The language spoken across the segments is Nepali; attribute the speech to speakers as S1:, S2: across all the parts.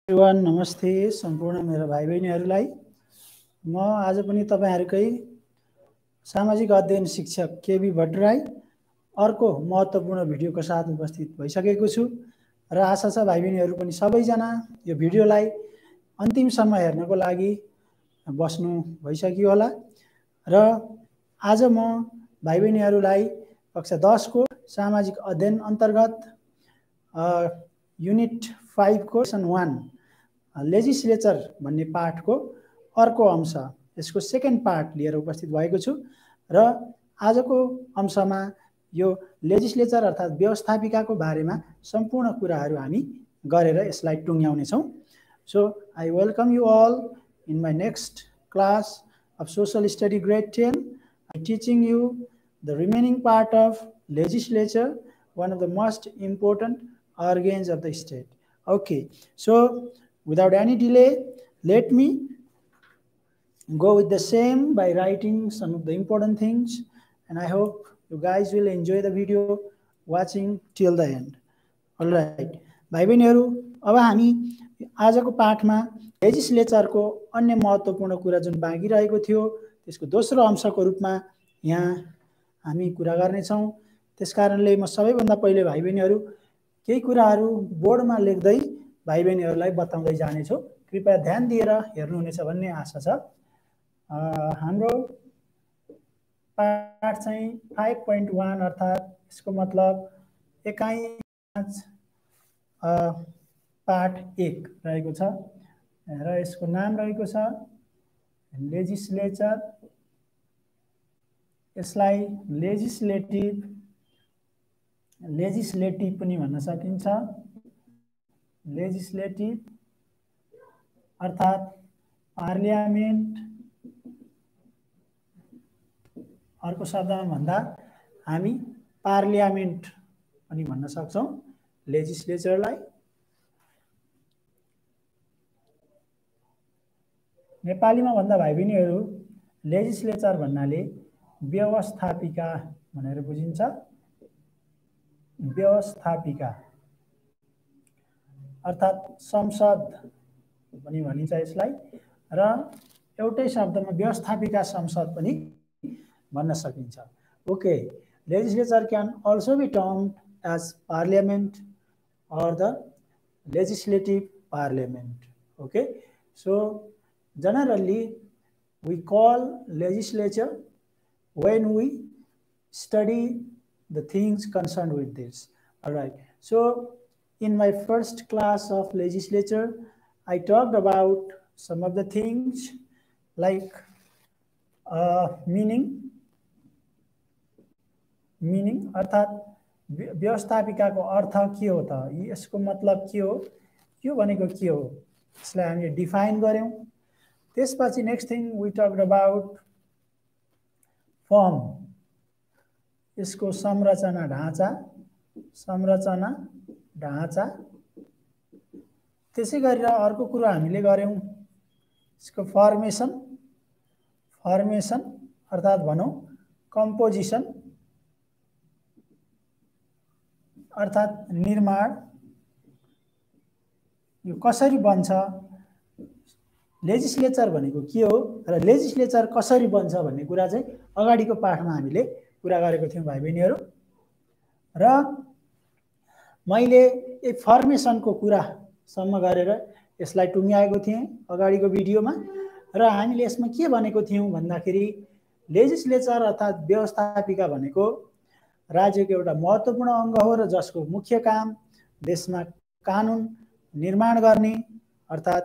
S1: एभ्रिवान नमस्ते सम्पूर्ण मेरो भाइ बहिनीहरूलाई म आज पनि तपाईहरुकै सामाजिक अध्ययन शिक्षक केबी भट्टराई अर्को महत्त्वपूर्ण भिडियोको साथ उपस्थित भइसकेको छु र आशा छ भाइ बहिनीहरू पनि सबैजना यो भिडियोलाई अन्तिमसम्म हेर्नको लागि बस्नु भइसक्यो होला र आज म भाइ बहिनीहरूलाई कक्षा 10 को सामाजिक अध्ययन अन्तर्गत युनिट 5 को लेसन 1 लेजिस्लेचर भन्ने पाठको अर्को अंश यसको सेकेन्ड पार्ट लिएर उपस्थित भएको छु र आजको अंशमा यो लेजिस्लेचर अर्थात व्यवस्थापिकाको बारेमा सम्पूर्ण कुराहरू हामी गरेर यसलाई टुङ्ग्याउने छौं। So I welcome you all in my next class of social study grade 10. I'm teaching you the remaining part of legislature, one of the most important organs of the state. Okay, so without any delay, let me go with the same by writing some of the important things, and I hope you guys will enjoy the video watching till the end. All right, भाइ बहिनीहरु, अब हामी आजको पाठमा लेजिस्लेचरको अन्य महत्त्वपूर्ण कुरा जुन बाँकी रहेको थियो त्यसको दोस्रो अंशको रूपमा यहाँ हामी कुरा गर्ने छौं। त्यसकारणले म सबैभन्दा पहिले भाइ बहिनीहरु केही कुराहरू बोर्डमा लेख्दै भाइ बहिनीहरुलाई बताउँदै जाने छु। कृपया ध्यान दिएर हेर्नुहुनेछ भन्ने आशा छ। हाम्रो पाठ चाहिँ 5.1 अर्थात यसको मतलब एकाइ 5 पाठ 1 रहेको छ र यसको नाम रहेको छ लेजिस्लेचर। यसलाई लेजिस्लेटिभ पनि भन्न सकिन्छ। लेजिस्लेटिभ अर्थात पार्लियामेन्ट। अर्को शब्दमा भन्दा हामी पार्लियामेन्ट पनि भन्न सक्छौं लेजिस्लेचरलाई। नेपालीमा भन्दा भाइ बहिनीहरु लेजिस्लेचर भन्नाले व्यवस्थापिका भनेर बुझिन्छ। व्यवस्थापिका अर्थात संसद पनि भनिन्छ यसलाई र एउटै शब्दमा व्यवस्थापिका संसद पनि भन्न सकिन्छ। Okay, legislature can also be termed as parliament or the legislative parliament. Okay, so generally we call legislature when we study the things concerned with this. All right, so in my first class of legislature I talked about some of the things like meaning अर्थात व्यवस्थापिकाको अर्थ के हो त, यसको मतलब के हो, यो भनेको के हो, यसलाई हामीले डिफाइन गर्यौं। त्यसपछि next thing we talked about form, यसको संरचना ढाँचा। त्यसै गरेर अर्को कुरा हामीले गर्यौं यसको फर्मेसन अर्थात भनौं कम्पोजिसन अर्थात निर्माण, यो कसरी बन्छ, लेजिस्लेचर भनेको के हो र लेजिस्लेचर कसरी बन्छ भन्ने कुरा चाहिँ अगाडिको पाठमा हामीले कुरा गरेको थियौं भाइ बहिनीहरु। र मैले यो फर्मेसनको कुरा सम्म गरेर यसलाई टुङ्ग्याएको थिएँ अगाडिको भिडियोमा र हामीले यसमा के भनेको थियौं भन्दाखेरि लेजिस्लेचर अर्थात व्यवस्थापिका भनेको राज्यको एउटा महत्त्वपूर्ण अंग हो र जसको मुख्य काम देशमा कानुन निर्माण गर्ने अर्थात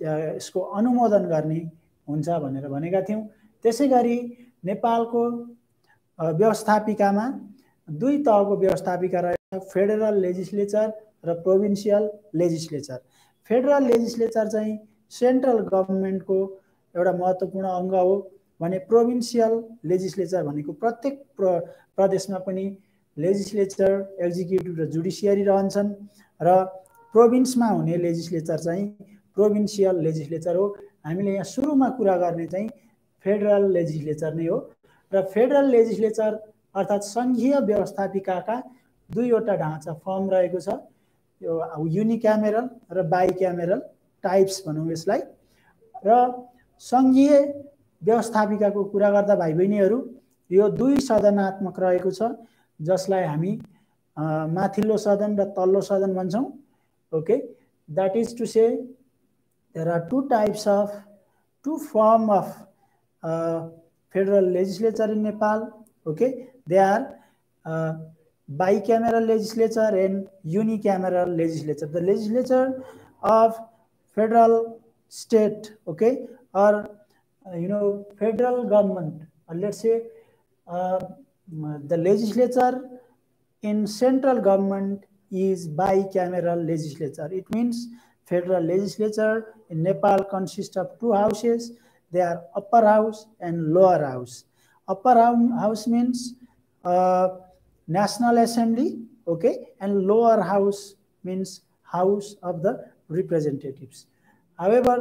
S1: यसको अनुमोदन गर्ने हुन्छ भनेर भनेका थियौं। त्यसैगरी नेपालको व्यवस्थापिकामा दुई तहको व्यवस्थापिका रहेको छ, फेडरल लेजिस्लेचर र प्रोभिन्सियल लेजिस्लेचर। फेडरल लेजिस्लेचर चाहिँ सेन्ट्रल गभर्नमेन्टको एउटा महत्त्वपूर्ण अंग हो भने प्रोभिन्सियल लेजिस्लेचर भनेको प्रत्येक प्रदेशमा पनि लेजिस्लेचर, एक्जिक्युटिभ र जुडिसियरी रहन्छन् र प्रोभिन्समा हुने लेजिस्लेचर चाहिँ प्रोभिन्सियल लेजिस्लेचर हो। हामीले यहाँ सुरुमा कुरा गर्ने चाहिँ फेडरल लेजिस्लेचर नै हो र फेडरल लेजिस्लेचर अर्थात संघीय व्यवस्थापिकाका दुईवटा ढाँचा फर्म रहेको छ। यो युनिक्यामेरल र बाइक्यामेरल टाइप्स भनौँ यसलाई। र सङ्घीय व्यवस्थापिकाको कुरा गर्दा भाइ बहिनीहरू यो 2 सदनात्मक रहेको छ, जसलाई हामी माथिल्लो सदन र तल्लो सदन भन्छौँ। Okay, that is to say there are 2 types of 2 form of federal legislature in Nepal. Okay, they are bicameral legislature and unicameral legislature. The legislature of federal state, okay, or federal government, or let's say the legislature in central government is bicameral legislature. It means federal legislature in Nepal consists of 2 houses. They are upper house and lower house. Upper house means National Assembly, okay, and lower house means House of the Representatives. However,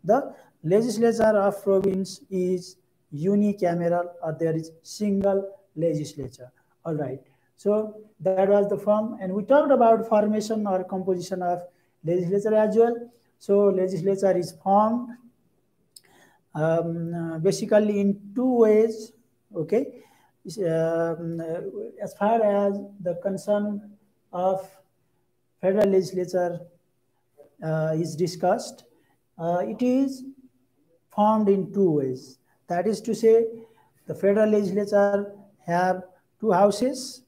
S1: the legislature of province is unicameral, or there is single legislature. All right, so that was the form, and we talked about formation or composition of legislature as well. So legislature is formed basically in 2 ways. Okay, as far as the concern of federal legislature is discussed, it is formed in 2 ways. That is to say, the federal legislature have 2 houses.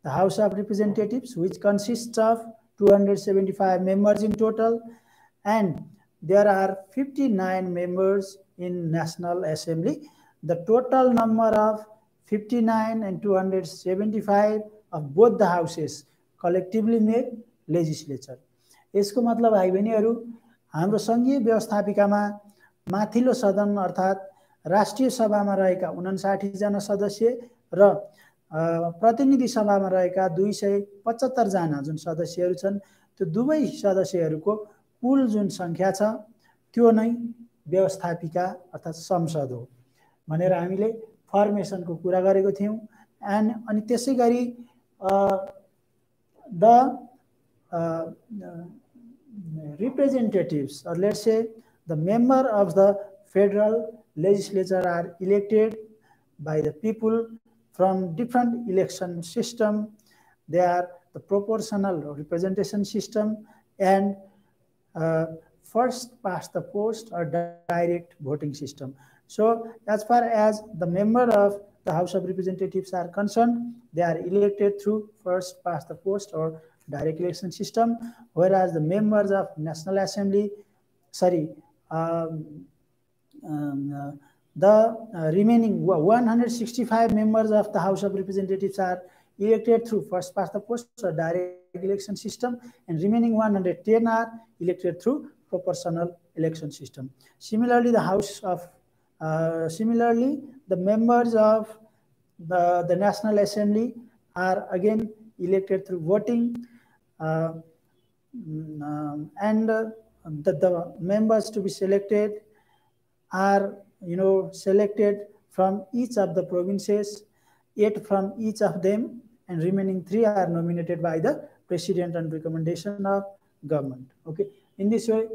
S1: The House of Representatives, which consists of 275 members in total, and there are 59 members in National Assembly. The total number of 59 and 275 of both the houses collectively made legislature. यसको मतलब भाइ बहिनीहरू, हाम्रो सङ्घीय व्यवस्थापिकामा माथिल्लो सदन अर्थात् राष्ट्रिय सभामा रहेका 59 जना सदस्य र प्रतिनिधि सभामा रहेका 275 जना जुन सदस्यहरू छन्, त्यो दुवै सदस्यहरूको कुल जुन सङ्ख्या छ त्यो नै व्यवस्थापिका अर्थात् संसद हो भनेर हामीले फर्मेसनको कुरा गरेको थियौँ. एन्ड अनि त्यसै गरी the representatives, or let's say the member of the federal legislature, are elected by the people from different election system. They are the proportional representation system and first past the post or direct voting system. So as far as the member of the House of Representatives are concerned, they are elected through first past the post or direct election system, whereas the members of National Assembly, the remaining 165 members of the House of Representatives are elected through first past the post or direct election system, and remaining 110 are elected through proportional election system. Similarly, the members of the National Assembly are again elected through voting, and the members to be selected are selected from each of the provinces, 8 from each of them, and remaining 3 are nominated by the president on recommendation of government. Okay, in this way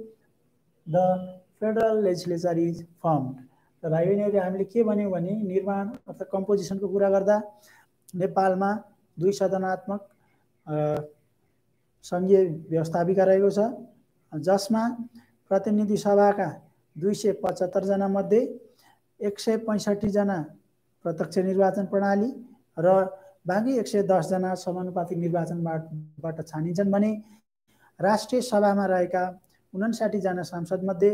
S1: the federal legislature is formed. र भाइ बहिनीहरु, हामीले के भन्यौं भने निर्माण अथवा कम्पोजिसनको कुरा गर्दा नेपालमा 2 सदनात्मक सङ्घीय व्यवस्थापिका रहेको छ, जसमा प्रतिनिधि सभाका 275 जना मध्ये 165 जना प्रत्यक्ष निर्वाचन प्रणाली र बाँकी 110 जना समानुपातिक निर्वाचनबाट छानिन्छन् भने राष्ट्रिय सभामा रहेका 59 जना सांसद मध्ये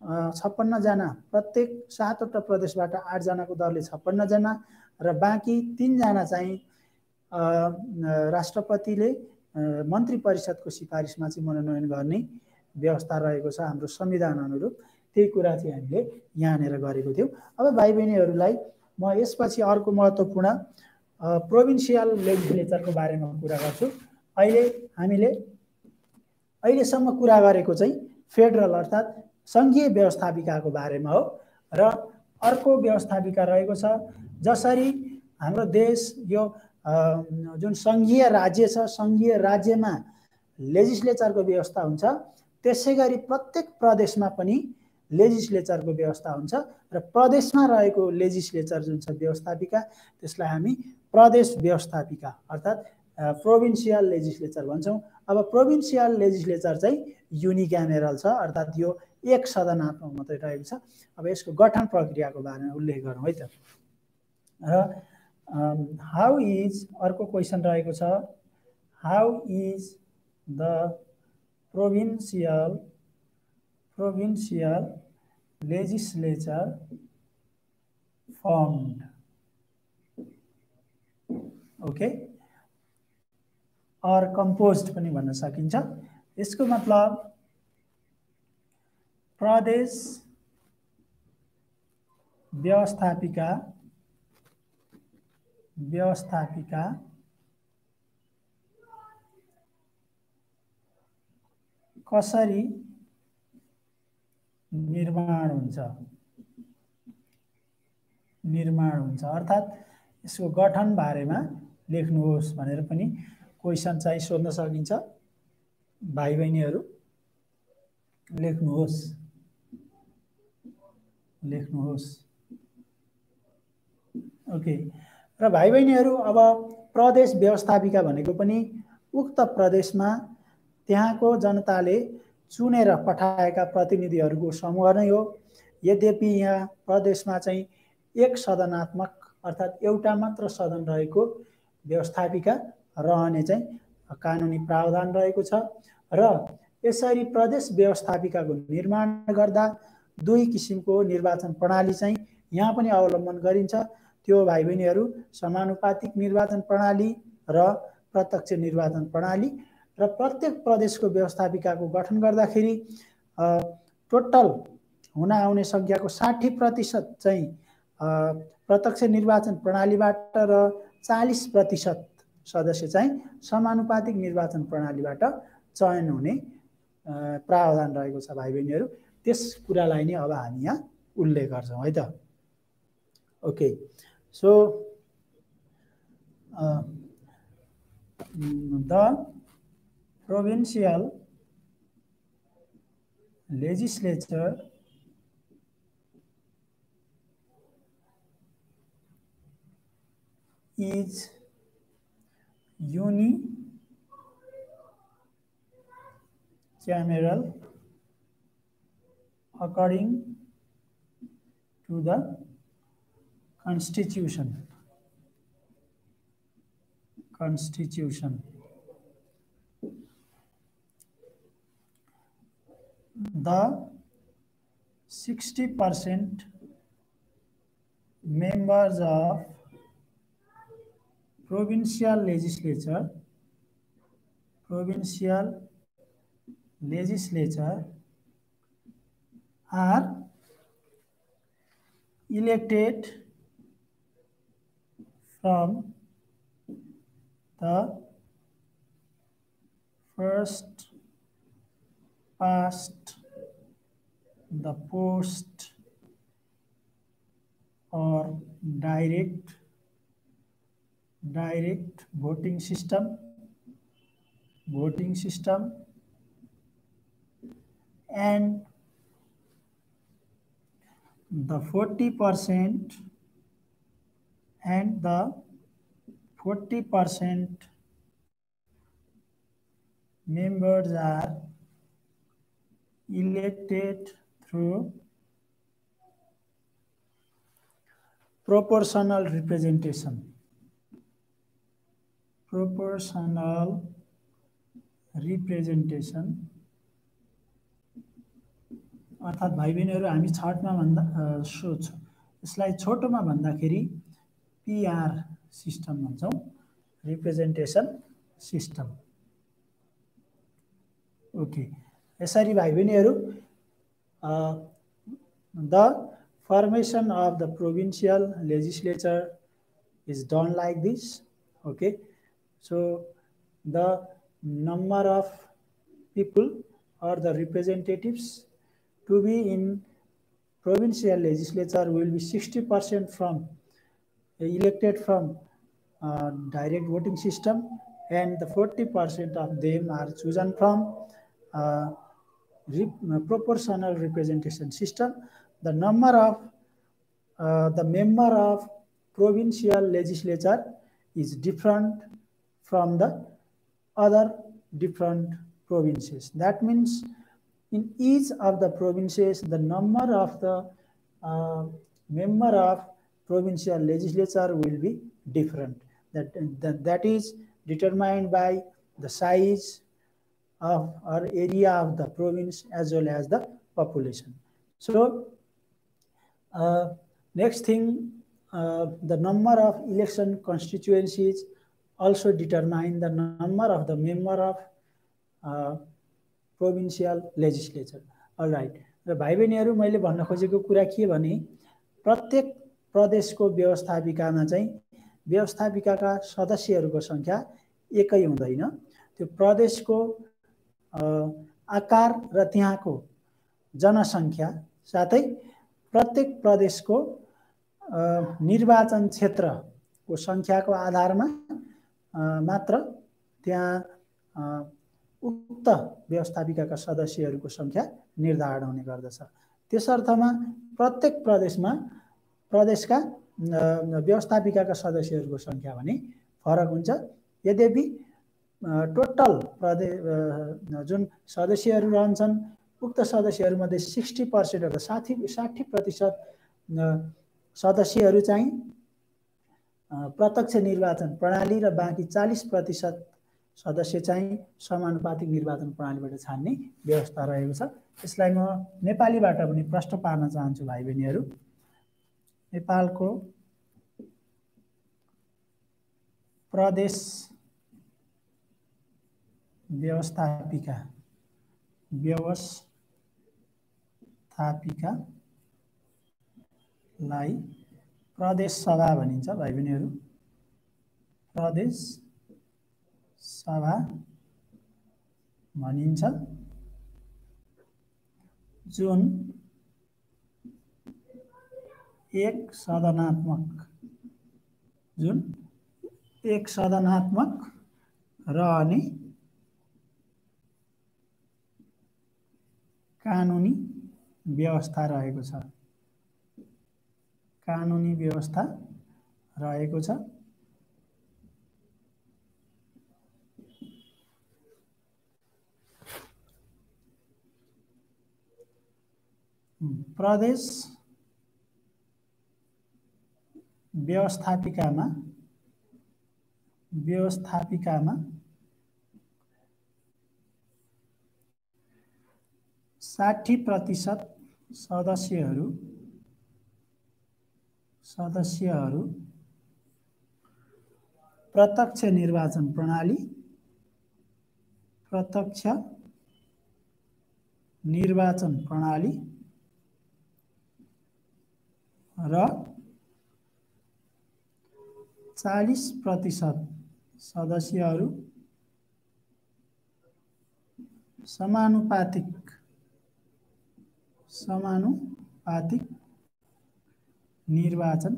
S1: 56 जना प्रत्येक 7 वटा प्रदेशबाट 8 जनाको दरले 56 जना र बाँकी 3 जना चाहिँ राष्ट्रपतिले मन्त्री परिषदको सिफारिसमा चाहिँ मनोनयन गर्ने व्यवस्था रहेको छ हाम्रो संविधान अनुरूप। त्यही कुरा चाहिँ हामीले यहाँनेर गरेको थियौं। अब भाइ बहिनीहरूलाई म यसपछि अर्को महत्त्वपूर्ण प्रोभिन्सियल लेजिस्लेचरको बारेमा कुरा गर्छु। हामीले अहिलेसम्म कुरा गरेको चाहिँ फेडरल अर्थात् सङ्घीय व्यवस्थापिकाको बारेमा हो र अर्को व्यवस्थापिका रहेको छ। जसरी हाम्रो देश यो जुन सङ्घीय राज्य छ, सङ्घीय राज्यमा लेजिस्लेचरको व्यवस्था हुन्छ, त्यसै गरी प्रत्येक प्रदेशमा पनि लेजिस्लेचरको व्यवस्था हुन्छ र प्रदेशमा रहेको लेजिस्लेचर जुन छ व्यवस्थापिका त्यसलाई हामी प्रदेश व्यवस्थापिका अर्थात् प्रोभिन्सियल लेजिस्लेचर भन्छौँ। अब प्रोभिन्सियल लेजिस्लेचर चाहिँ युनिक्यामेरल छ अर्थात् यो एक सदनात्मक मात्रै रहेको छ। अब यसको गठन प्रक्रियाको बारेमा उल्लेख गरौँ है त। र हाउ इज अर्को क्वेसन रहेको छ, how is the provincial legislature formed? Okay, और composed पनि भन्न सकिन्छ। यसको मतलब प्रदेश व्यवस्थापिका कसरी निर्माण हुन्छ अर्थात् यसको गठन बारेमा लेख्नुहोस् भनेर पनि क्वेसन चाहिँ सोध्न सकिन्छ। भाइ बहिनीहरू लेख्नुहोस्। ओके, र भाइ बहिनीहरू अब प्रदेश व्यवस्थापिका भनेको पनि उक्त प्रदेशमा त्यहाँको जनताले चुनेर पठाएका प्रतिनिधिहरूको समूह नै हो। यद्यपि यहाँ प्रदेशमा चाहिँ एक सदनात्मक अर्थात् एउटा मात्र सदन रहेको व्यवस्थापिका रहने चाहिँ कानुनी प्रावधान रहेको छ र यसरी प्रदेश व्यवस्थापिकाको निर्माण गर्दा दुई किसिमको निर्वाचन प्रणाली चाहिँ यहाँ पनि अवलम्बन गरिन्छ। त्यो भाइ बहिनीहरू समानुपातिक निर्वाचन प्रणाली र प्रत्यक्ष निर्वाचन प्रणाली। र प्रत्येक प्रदेशको व्यवस्थापिकाको गठन गर्दाखेरि टोटल हुन आउने संख्याको 60% चाहिँ प्रत्यक्ष निर्वाचन प्रणालीबाट र 40% सदस्य चाहिँ समानुपातिक निर्वाचन प्रणालीबाट चयन हुने प्रावधान रहेको छ भाइ बहिनीहरू। त्यस कुरालाई नै अब हामी यहाँ उल्लेख गर्छौँ है त। Okay, so the provincial legislature is unicameral according to the Constitution. The 60% members of provincial legislature are elected from the first past the post or direct voting system and the 40% members are elected through proportional representation. अर्थात् भाइ बहिनीहरू हामी छटमा भन्दा यसलाई छोटोमा भन्दाखेरि PR सिस्टम भन्छौँ, रिप्रेजेन्टेसन सिस्टम। ओके, यसरी भाइ बहिनीहरू the formation of the provincial legislature is done like this. Okay, so the number of people or the representatives to be in provincial legislature will be 60% from elected from direct voting system and the 40% of them are chosen from proportional representation system. The number of the member of provincial legislature is different from the other different provinces. That means in each of the provinces, the number of the member of provincial legislature will be different. That is determined by the size of or area of the province as well as the population. So next thing, the number of election constituencies also determine the number of the member of provincial legislature. All right. र भाइ बहिनीहरू मैले भन्न खोजेको कुरा के भने प्रत्येक प्रदेशको व्यवस्थापिकामा चाहिँ व्यवस्थापिकाका सदस्यहरूको संख्या एकै हुँदैन। त्यो प्रदेशको आकार र त्यहाँको जनसंख्या साथै प्रत्येक प्रदेशको निर्वाचन क्षेत्रको संख्याको आधारमा मात्र त्यहाँ उक्त व्यवस्थापिकाका सदस्यहरूको संख्या निर्धारण हुने गर्दछ। त्यसर्थमा प्रत्येक प्रदेशका व्यवस्थापिकाका सदस्यहरूको संख्या भने फरक हुन्छ। यद्यपि टोटल जुन सदस्यहरू रहन्छन् उक्त सदस्यहरूमध्ये 60% अथवा 60% सदस्यहरू चाहिँ प्रत्यक्ष निर्वाचन प्रणाली र बाँकी 40% सदस्य चाहिँ समानुपातिक निर्वाचन प्रणालीबाट छान्ने व्यवस्था रहेको छ। यसलाई म नेपालीबाट पनि प्रश्न पार्न चाहन्छु भाइ बहिनीहरू। नेपालको प्रदेश व्यवस्थापिकालाई प्रदेश सभा भनिन्छ भाइ बहिनीहरू। प्रदेश सभा भनिन्छ जुन एक सदनात्मक रहने कानुनी व्यवस्था रहेको छ। कानुनी व्यवस्था रहेको छ। प्रदेश व्यवस्थापिकामा 60% सदस्यहरू प्रत्यक्ष निर्वाचन प्रणाली र 40% सदस्यहरू समानुपातिक निर्वाचन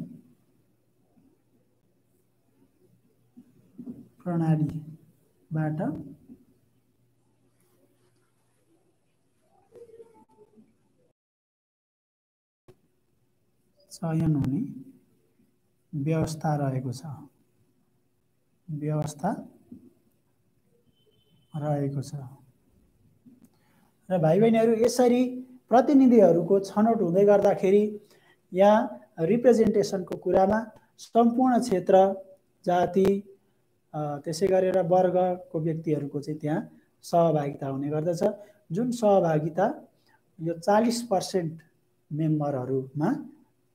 S1: प्रणालीबाट चयन हुने व्यवस्था रहेको छ। र भाइ बहिनीहरू यसरी प्रतिनिधिहरूको छनौट हुँदै गर्दाखेरि यहाँ रिप्रेजेन्टेसनको कुरामा सम्पूर्ण क्षेत्र जाति त्यसै गरेर वर्गको व्यक्तिहरूको चाहिँ त्यहाँ सहभागिता हुने गर्दछ। जुन सहभागिता यो 40% मेम्बरहरूमा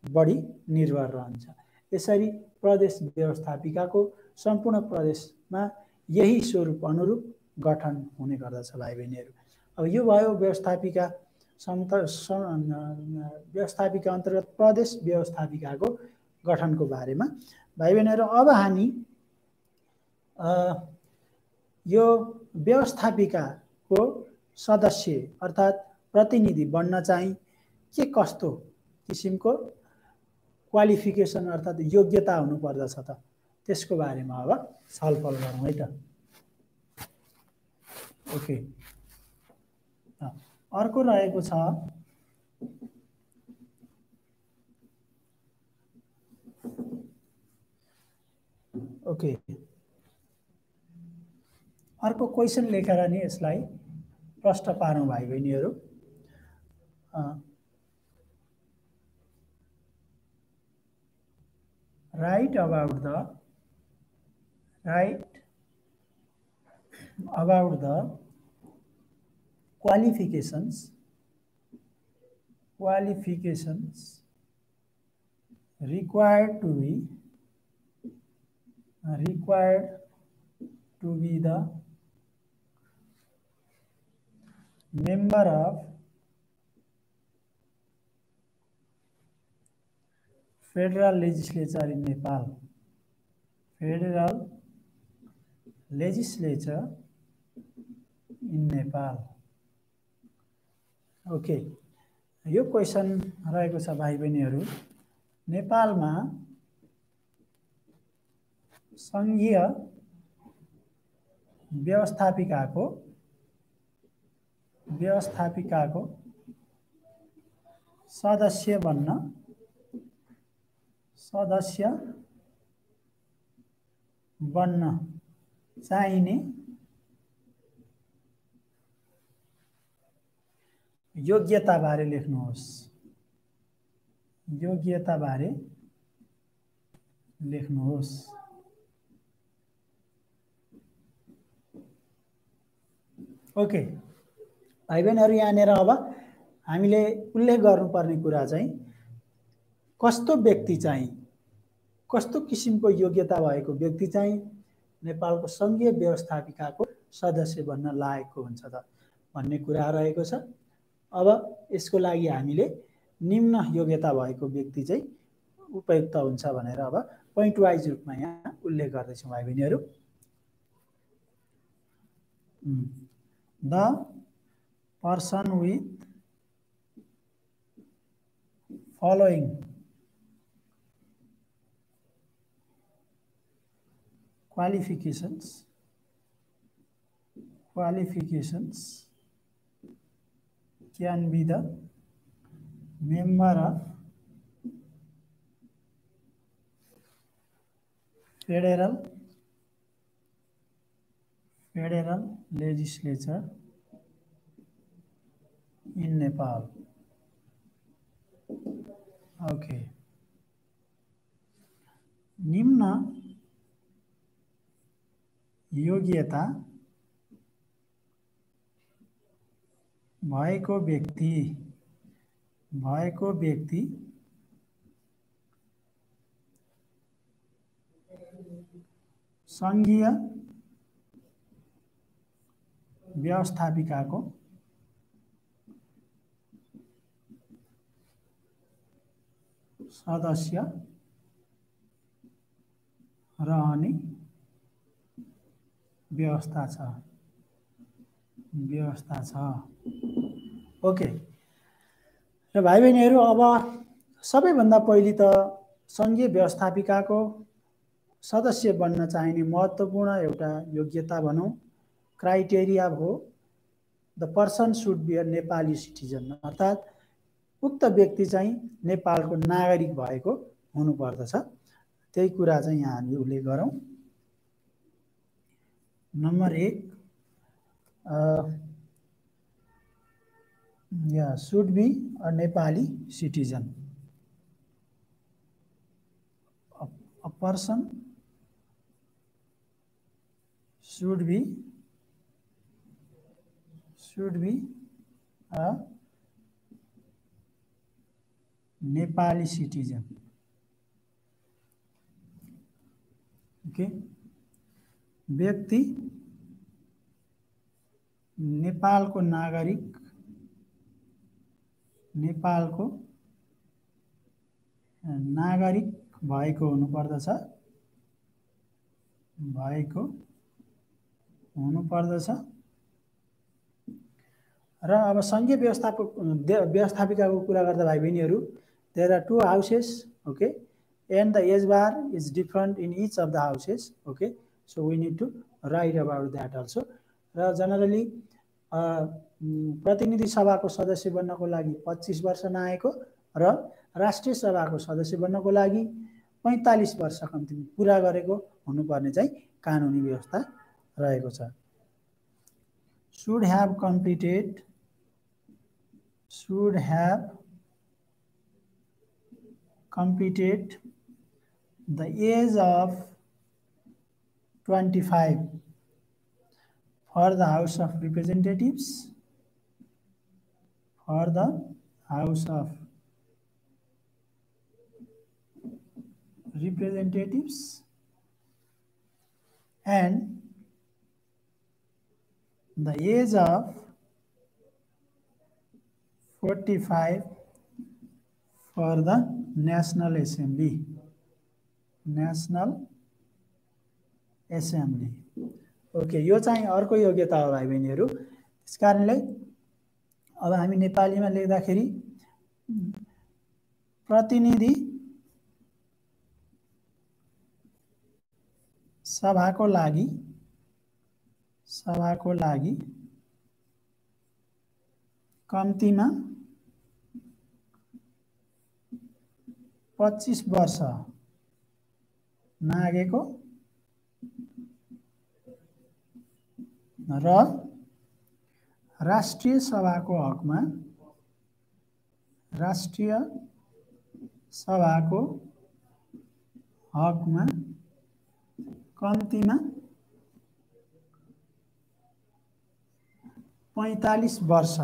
S1: बढी निर्भर रहन्छ। यसरी प्रदेश व्यवस्थापिकाको सम्पूर्ण प्रदेशमा यही स्वरूप अनुरूप गठन हुने गर्दछ भाइ बहिनीहरू। अब यो भयो व्यवस्थापिका अन्तर्गत प्रदेश व्यवस्थापिकाको गठनको बारेमा। भाइ बहिनीहरू अब हामी यो व्यवस्थापिकाको सदस्य अर्थात् प्रतिनिधि बन्न चाहिँ के कस्तो किसिमको क्वालिफिकेसन अर्थात् योग्यता हुनुपर्दछ त त्यसको बारेमा अब छलफल गरौँ है त। ओके, अर्को रहेको छ ओके, अर्को क्वेसन लेखेर नि यसलाई प्रश्न पारौँ भाइ बहिनीहरू। write about the qualifications required to be the member of Federal Legislature in Nepal. Federal Legislature in Nepal. Okay, यो क्वेसन रहेको छ भाइ बहिनीहरू। नेपालमा संघीय व्यवस्थापिकाको सदस्य बन्न चाहिने योग्यता बारे लेख्नुहोस्। ओके भाइ बहिनीहरू, यहाँनिर अब हामीले उल्लेख गर्नुपर्ने कुरा चाहिँ कस्तो व्यक्ति चाहिँ, कस्तो किसिमको योग्यता भएको व्यक्ति चाहिँ नेपालको संघीय व्यवस्थापिकाको सदस्य बन्न लायकको हुन्छ त भन्ने कुरा रहेको छ। अब यसको लागि हामीले निम्न योग्यता भएको व्यक्ति चाहिँ उपयुक्त हुन्छ भनेर अब पोइन्ट वाइज रूपमा यहाँ उल्लेख गर्दैछौँ भाइ बहिनीहरू। The person with following qualifications can be the member of Federal Legislature in Nepal. Okay. निम्न योग्यता भएको व्यक्ति संघीय व्यवस्थापिकाको सदस्य रहने व्यवस्था छ। ओके, र भाइ बहिनीहरू, अब सबैभन्दा पहिले त संघीय व्यवस्थापिकाको सदस्य बन्न चाहिने महत्त्वपूर्ण एउटा योग्यता भनौँ क्राइटेरिया हो the person should be a Nepali citizen, अर्थात् उक्त व्यक्ति चाहिँ नेपालको नागरिक भएको हुनुपर्दछ। त्यही कुरा चाहिँ यहाँ हामी उल्लेख गरौँ। Number 1 should be a Nepali citizen. A person should be a Nepali citizen. Okay. व्यक्ति नेपालको नागरिक भएको हुनुपर्दछ र अब संघीय व्यवस्थापिकाको कुरा गर्दा भाइ बहिनीहरू, there are 2 houses, okay, and the age bar is different in each of the houses, okay, so we need to write about that also. र जनरली प्रतिनिधि सभाको सदस्य बन्नको लागि 25 वर्ष नआएको र राष्ट्रिय सभाको सदस्य बन्नको लागि 45 वर्ष कम्तीमा पुरा गरेको हुनुपर्ने चाहिँ कानुनी व्यवस्था रहेको छ। should have completed the age of 25 for the House of Representatives, and the age of 45 for the National Assembly. Okay, यो चाहिँ अर्को योग्यता हो भाइ बहिनीहरू। त्यस कारणले अब हामी नेपालीमा लेख्दाखेरि प्रतिनिधि सभाको लागि कम्तीमा 25 वर्ष नागेको र राष्ट्रिय सभाको हकमा कम्तीमा 45 वर्ष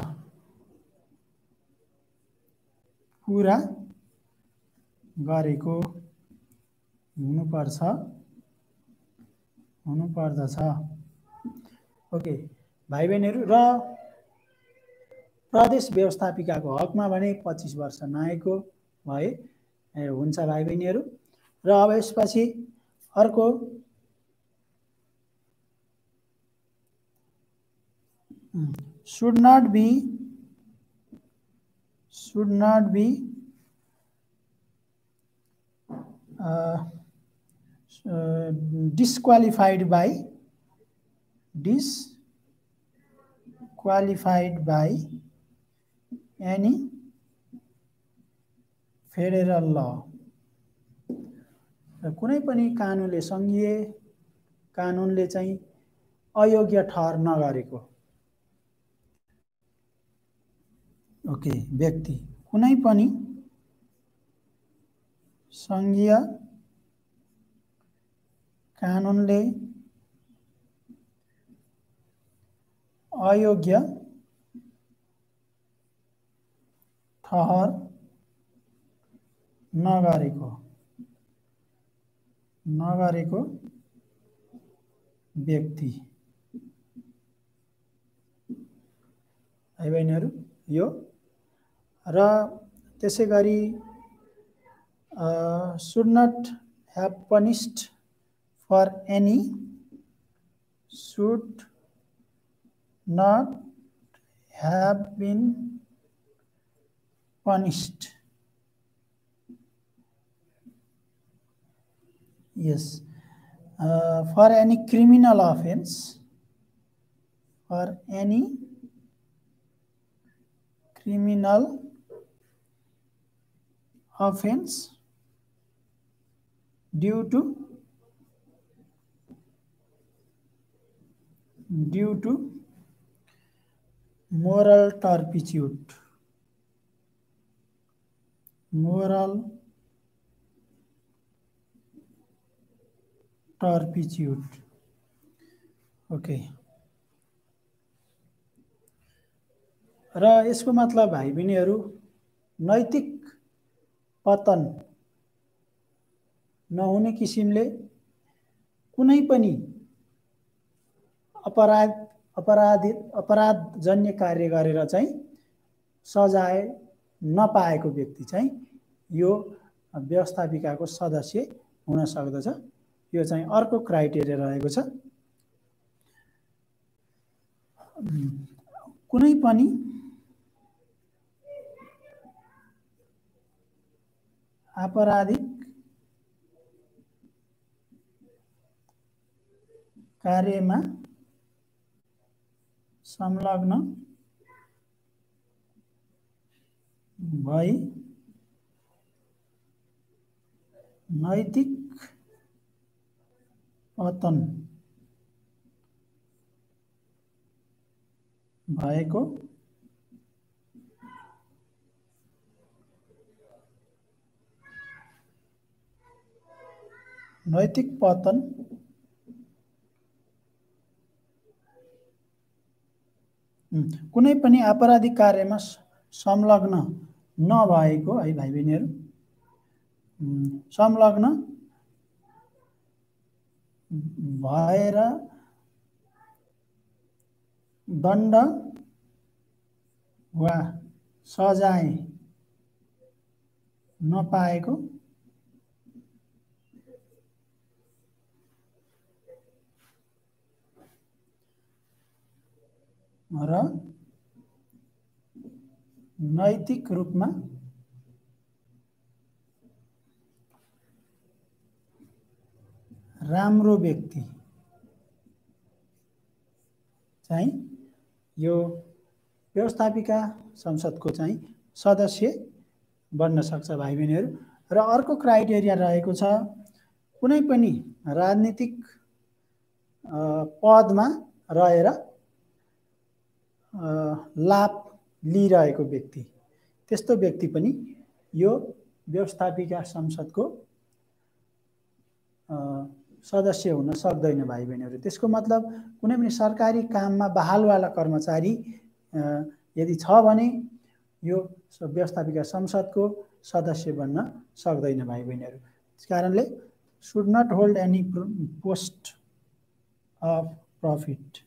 S1: पुरा गरेको हुनुपर्दछ। ओके भाइ बहिनीहरू, र प्रदेश व्यवस्थापिकाको हकमा भने 25 वर्ष नआएको भए हुन्छ भाइ बहिनीहरू। र अब यसपछि अर्को should not be disqualified by any federal law। र कुनै पनि कानुनले, संघीय कानुनले चाहिँ अयोग्य ठहर नगरेको ओके व्यक्ति, कुनै पनि संघीय कानुनले अयोग्य ठहर नगरेको व्यक्ति। भाइ बहिनीहरू, यो र त्यसै गरी should not have punished for any, should not have been punished, yes, for any criminal offense, due to moral turpitude, okay. र यसको मतलब भाइ बहिनीहरू नैतिक पतन नहुने किसिमले कुनै पनि अपराधजन्य कार्य गरेर चाहिँ सजाय नपाएको व्यक्ति चाहिँ यो व्यवस्थापिकाको सदस्य हुन सक्दछ। यो चाहिँ अर्को क्राइटेरिया रहेको छ। कुनै पनि आपराधिक कार्यमा संलग्न भई नैतिक पतन भएको नैतिक पतन कुनै पनि आपराधिक कार्यमा संलग्न नभएको है भाइ बहिनीहरू संलग्न भएर दण्ड वा सजाय नपाएको र नैतिक रूपमा राम्रो व्यक्ति चाहिँ यो व्यवस्थापिका संसदको चाहिँ सदस्य बन्न सक्छ भाइ बहिनीहरू। र अर्को क्राइटेरिया रहेको छ कुनै पनि राजनीतिक पदमा रहेर लाभ लिइरहेको व्यक्ति त्यस्तो व्यक्ति पनि यो व्यवस्थापिका संसदको सदस्य हुन सक्दैन भाइ बहिनीहरू। त्यसको मतलब कुनै पनि सरकारी काममा बहालवाला कर्मचारी यदि छ भने यो व्यवस्थापिका संसदको सदस्य बन्न सक्दैन भाइ बहिनीहरू। त्यस कारणले should not hold any post of profit,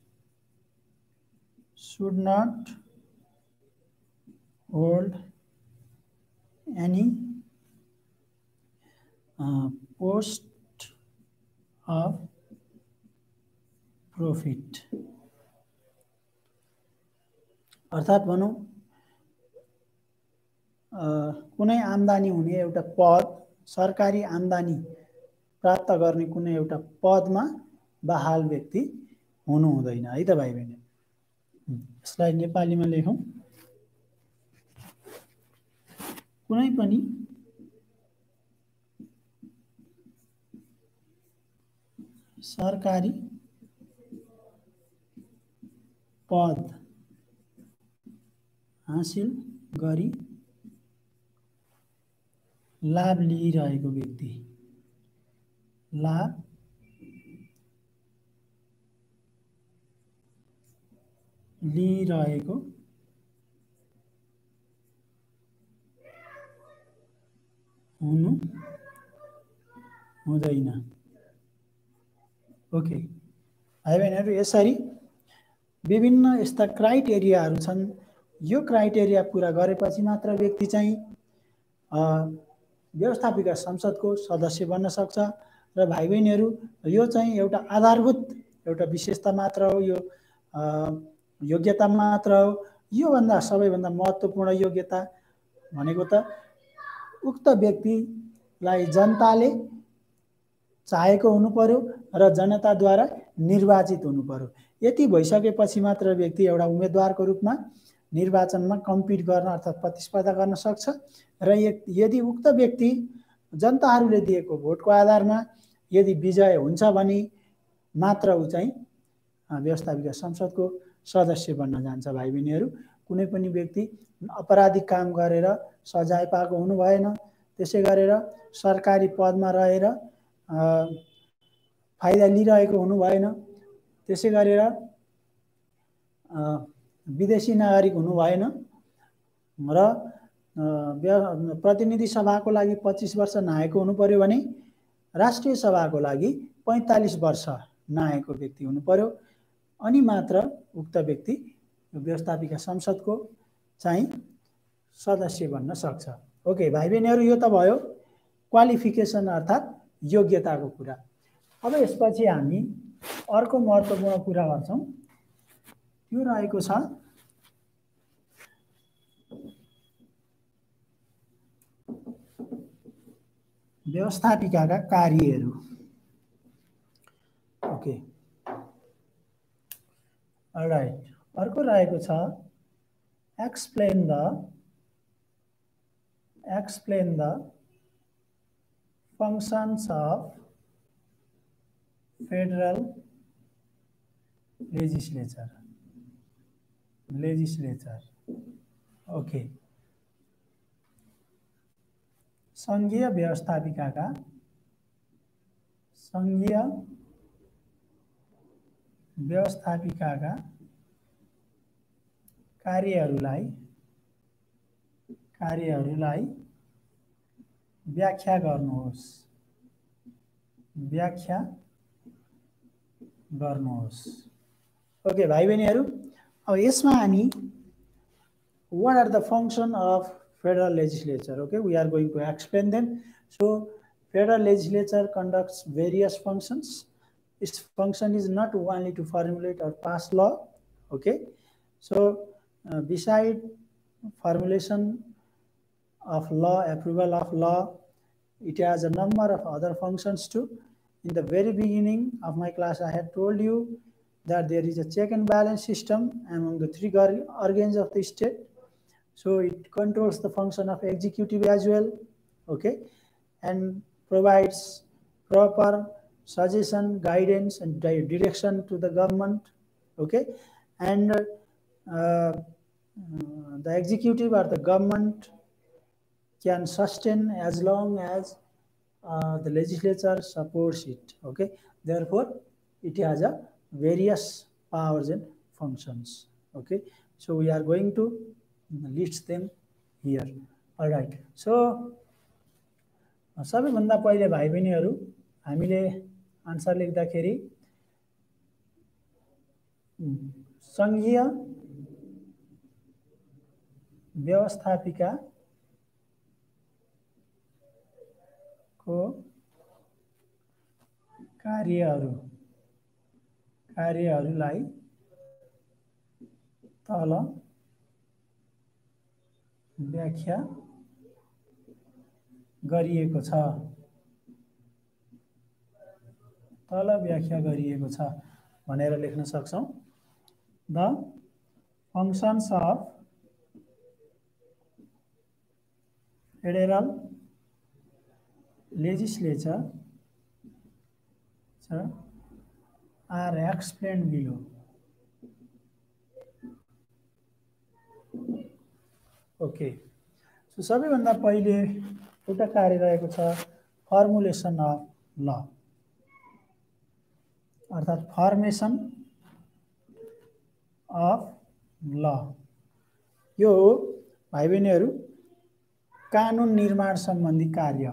S1: should not hold any post of profit अर्थात् भनौँ कुनै आम्दानी हुने एउटा पद सरकारी आम्दानी प्राप्त गर्ने कुनै एउटा पदमा बहाल व्यक्ति हुनु हुँदैन है त भाइ बहिनी। यसलाई नेपालीमा लेखौँ कुनै पनि सरकारी पद हासिल गरी लाभ लिइरहेको व्यक्ति लाभ लिइरहेको हुनु हुँदैन। ओके भाइ बहिनीहरू यसरी विभिन्न यस्ता क्राइटेरियाहरू छन्। यो क्राइटेरिया पूरा गरेपछि मात्र व्यक्ति चाहिँ व्यवस्थापिका संसदको सदस्य बन्न सक्छ। र भाइ बहिनीहरू यो चाहिँ एउटा आधारभूत एउटा विशेषता मात्र हो, यो योग्यता मात्र हो। योभन्दा सबैभन्दा महत्त्वपूर्ण योग्यता भनेको त उक्त व्यक्तिलाई जनताले चाहेको हुनु पर्यो र जनताद्वारा निर्वाचित हुनु पर्यो। यति भइसकेपछि मात्र व्यक्ति एउटा उम्मेदवारको रूपमा निर्वाचनमा कम्पिट गर्न अर्थात् प्रतिस्पर्धा गर्न सक्छ। र यदि उक्त व्यक्ति जनताहरूले दिएको भोटको आधारमा यदि विजय हुन्छ भने मात्र ऊ चाहिँ व्यवस्थापिका संसदको सदस्य बन्न जान्छ भाइ बहिनीहरू। कुनै पनि व्यक्ति अपराधिक काम गरेर सजाय पाएको हुनु भएन, त्यसै गरेर सरकारी पदमा रहेर फाइदा लिइरहेको हुनु भएन, त्यसै गरेर विदेशी नागरिक हुनु भएन र प्रतिनिधि सभाको लागि 25 वर्ष नआएको हुनु पर्यो भने राष्ट्रिय सभाको लागि 45 वर्ष नआएको व्यक्ति हुनु पर्यो। अनि मात्र उक्त व्यक्ति व्यवस्थापिका संसदको चाहिँ सदस्य बन्न सक्छ। ओके भाइ बहिनीहरू यो त भयो क्वालिफिकेसन अर्थात् योग्यताको कुरा। अब यसपछि हामी अर्को महत्त्वपूर्ण कुरा गर्छौँ, त्यो रहेको छ व्यवस्थापिकाका कार्यहरू। ओके अलराइट अर्को रहेको छ explain the functions of federal legislature. Okay, संघीय व्यवस्थापिकाका कार्यहरूलाई व्याख्या गर्नुहोस्। ओके भाइ बहिनीहरू, अब यसमा हामी what are the function of federal legislature? Okay, we are going to explain them. So federal legislature conducts various functions. Its function is not only to formulate or pass law. Okay, so beside formulation of law, approval of law, it has a number of other functions too. In the very beginning of my class, I had told you that there is a check and balance system among the three organs of the state. So it controls the function of executive as well, okay, and provides proper suggestion, guidance, and direction to the government, okay, and the executive or the government can sustain as long as the legislature supports it, okay. Therefore, it has a various powers and functions, okay. So we are going to list them here. All right. So सबैभन्दा पहिले भाइ बहिनीहरू हामीले आन्सर लेख्दाखेरि संघीय व्यवस्थापिका को कार्यहरूलाई तल व्याख्या गरिएको छ भनेर लेख्न सक्छौं। The functions of federal legislature are explained below. Okay. So सबैभन्दा पहिले एउटा कार्य रहेको छ फर्मुलेसन अफ ल, अर्थात् फर्मेसन अफ ल। यो भाइ बहिनीहरू कानुन निर्माण सम्बन्धी कार्य,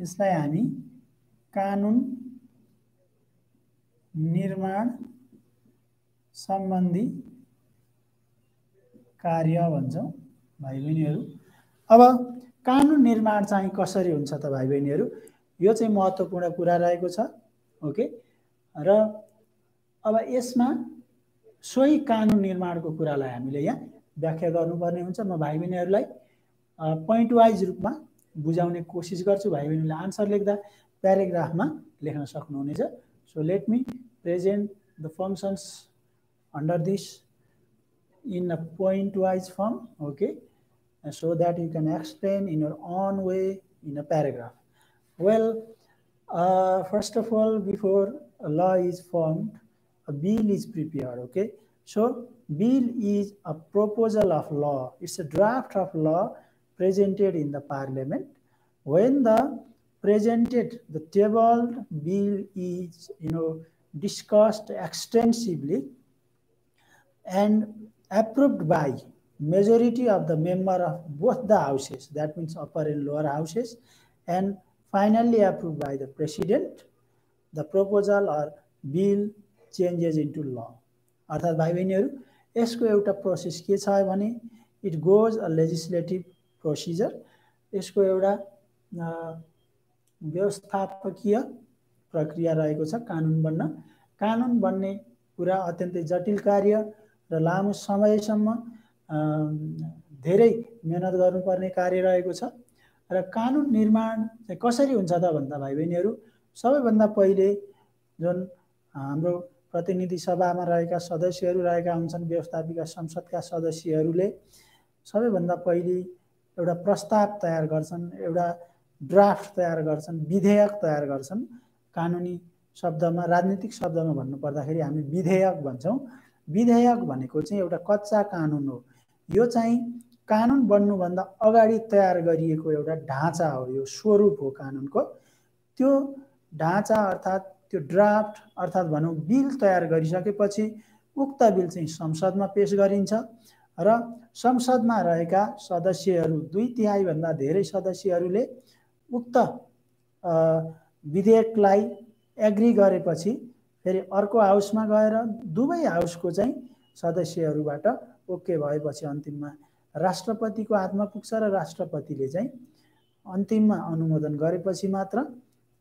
S1: यसलाई हामी कानुन निर्माण सम्बन्धी कार्य भन्छौं भाइ बहिनीहरू। अब कानुन निर्माण चाहिँ कसरी हुन्छ त भाइ बहिनीहरू, यो चाहिँ महत्त्वपूर्ण कुरा रहेको छ, ओके। र अब यसमा सोही कानुन निर्माणको कुरालाई हामीले यहाँ व्याख्या गर्नुपर्ने हुन्छ। म भाइ बहिनीहरूलाई पोइन्ट वाइज रूपमा बुझाउने कोशिश गर्छु। भाइ बहिनीले आन्सर लेख्दा प्याराग्राफमा लेख्न सक्नुहुनेछ। So let me present the functions under this in a point wise form, okay, so that you can explain in your own way in a paragraph. Well, first of all, before a law is formed, a bill is prepared, okay. So bill is a proposal of law, it's a draft of law presented in the parliament. When the tabled bill is discussed extensively and approved by majority of the member of both the houses, that means upper and lower houses, and finally approved by the president, the proposal or bill changes into law. अर्थात् भाइ बहिनीहरू यसको एउटा प्रोसेस के छ भने it goes a legislative procedure, यसको एउटा व्यवस्थापकीय प्रक्रिया रहेको छ कानुन बन्न। कानुन बन्ने कुरा अत्यन्तै जटिल कार्य र लामो समयसम्म धेरै मेहनत गर्नुपर्ने कार्य रहेको छ। र कानुन निर्माण चाहिँ कसरी हुन्छ त भन्दा भाइ बहिनीहरू सबैभन्दा पहिले जुन हाम्रो प्रतिनिधि सभामा रहेका सदस्यहरू रहेका हुन्छन्। व्यवस्थापिका संसदका सदस्यहरूले सबैभन्दा पहिले एउटा प्रस्ताव तयार गर्छन्, एउटा ड्राफ्ट तयार गर्छन्, विधेयक तयार गर्छन्। कानुनी शब्दमा, राजनीतिक शब्दमा भन्नुपर्दाखेरि हामी विधेयक भन्छौँ। विधेयक भनेको चाहिँ एउटा कच्चा कानुन हो। यो चाहिँ कानुन बन्नुभन्दा अगाडि तयार गरिएको एउटा ढाँचा हो, यो स्वरूप हो कानुनको। त्यो ढाँचा अर्थात् त्यो ड्राफ्ट अर्थात् भनौँ बिल तयार गरिसकेपछि उक्त बिल चाहिँ संसदमा पेश गरिन्छ र संसदमा रहेका सदस्यहरू 2/3 भन्दा धेरै सदस्यहरूले उक्त विधेयकलाई एग्री गरेपछि फेरि अर्को हाउसमा गएर दुवै हाउसको चाहिँ सदस्यहरूबाट ओके भएपछि अन्तिममा राष्ट्रपतिको हातमा पुग्छ र राष्ट्रपतिले चाहिँ अन्तिममा अनुमोदन गरेपछि मात्र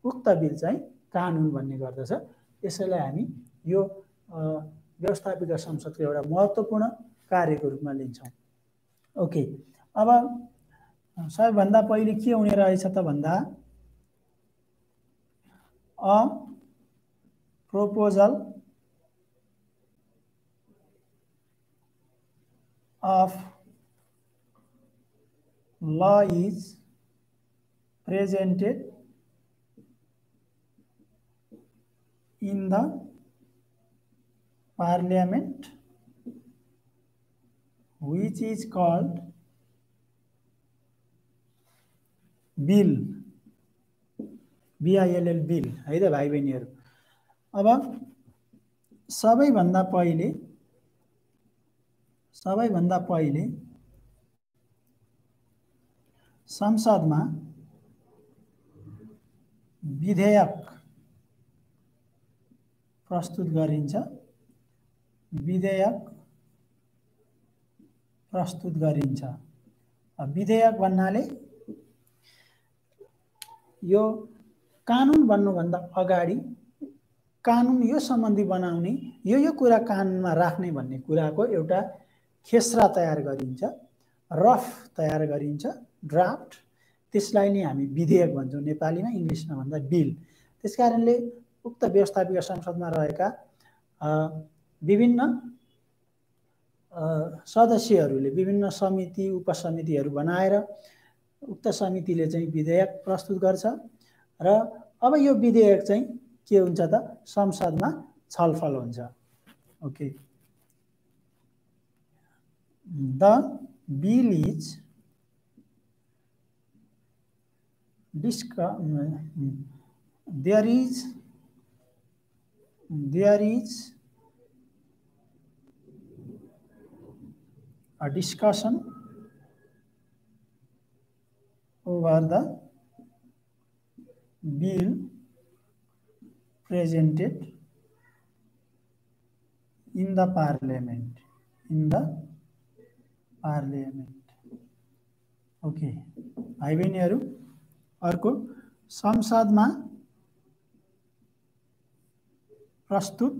S1: उक्त बिल चाहिँ कानुन बन्ने गर्दछ। यसैलाई हामी यो व्यवस्थापिका संसदको एउटा महत्त्वपूर्ण कार्यको रूपमा लिन्छौँ। ओके, अब सबैभन्दा पहिले के हुने रहेछ त भन्दा a proposal of law is presented in the parliament, which is called bill, BILL bill है त भाइ बहिनीहरू। अब सबैभन्दा पहिले संसदमा विधेयक प्रस्तुत गरिन्छ। विधेयक भन्नाले यो कानुन बन्नुभन्दा अगाडि कानुन यो सम्बन्धी बनाउने, यो कुरा कानुनमा राख्ने भन्ने कुराको एउटा खेसरा तयार गरिन्छ, रफ तयार गरिन्छ, ड्राफ्ट। त्यसलाई नै हामी विधेयक भन्छौँ नेपालीमा, इङ्ग्लिसमा भन्दा बिल। त्यसकारणले उक्त व्यवस्थापिका संसदमा रहेका विभिन्न सदस्यहरूले विभिन्न समिति उपसमितिहरू बनाएर उक्त समितिले चाहिँ विधेयक प्रस्तुत गर्छ र अब यो विधेयक चाहिँ के हुन्छ त संसदमा छलफल हुन्छ। Okay, the bill is there is a discussion over the bill presented in the parliament. Okay भाइ बहिनीहरू, अर्को संसदमा प्रस्तुत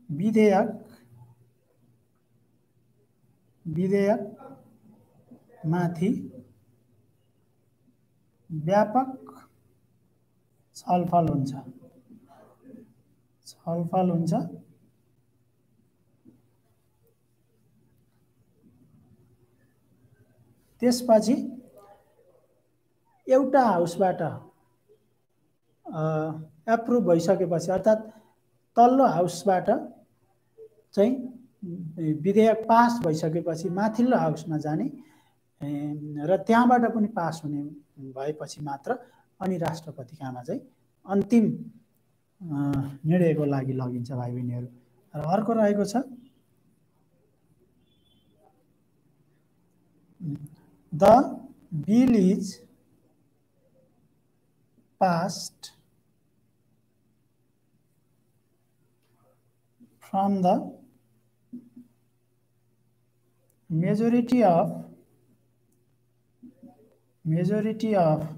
S1: विधेयक माथि व्यापक छलफल हुन्छ। त्यसपछि एउटा हाउसबाट एप्रुभ भइसकेपछि अर्थात् तल्लो हाउसबाट चाहिँ विधेयक पास भइसकेपछि माथिल्लो हाउसमा जाने र त्यहाँबाट पनि पास हुने भएपछि मात्र अनि राष्ट्रपति कहाँमा चाहिँ अन्तिम निर्णयको लागि लगिन्छ भाइ बहिनीहरू। र अर्को रहेको छ the bill is passed from the majority of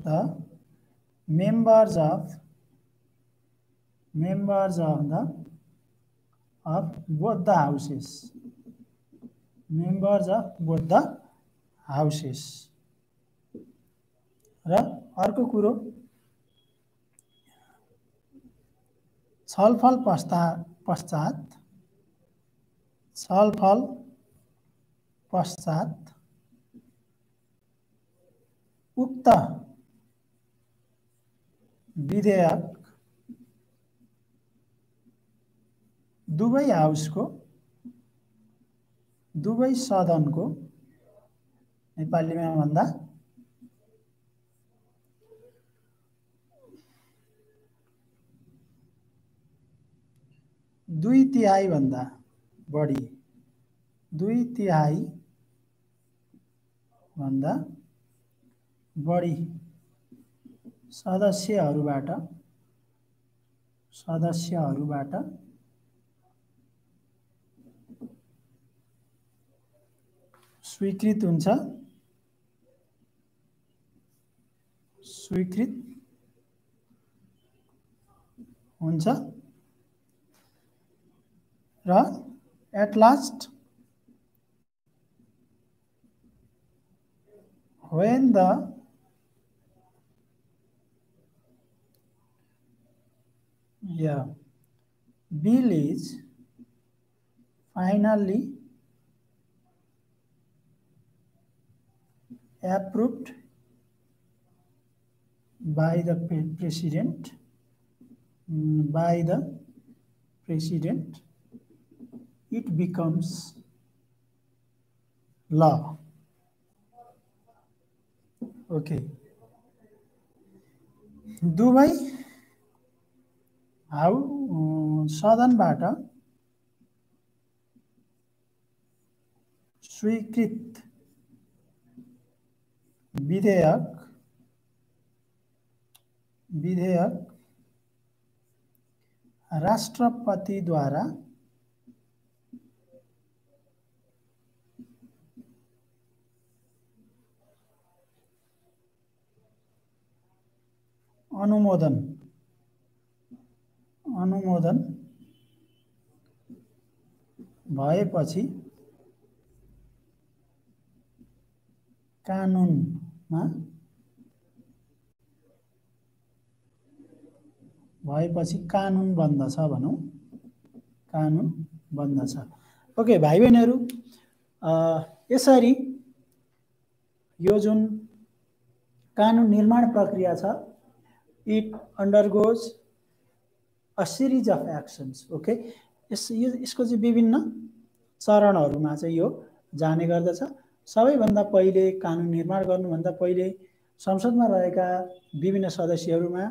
S1: the members of both the houses. र अर्को कुरो छलफल पश्चात उक्त विधेयक दुवै हाउसको दुवै सदनको नेपालीमा भन्दा 2/3 भन्दा बढी 2/3 भन्दा बढी सदस्यहरूबाट स्वीकृत हुन्छ र at last when the bill is finally approved by the president, it becomes law. Okay. दुवै सदनबाट स्वीकृत विधेयक राष्ट्रपतिद्वारा अनुमोदन भएपछि कानुनमा कानुन बन्दछ भनौं कानुन बन्दछ। ओके भाइ बहिनीहरु यसरी यो जुन कानुन निर्माण प्रक्रिया छ it undergoes a series of actions. Okay यसको चाहिँ विभिन्न चरणहरुमा चाहिँ यो जाने गर्दछ। सबैभन्दा पहिले कानुन निर्माण गर्नुभन्दा पहिले संसदमा रहेका विभिन्न सदस्यहरुमा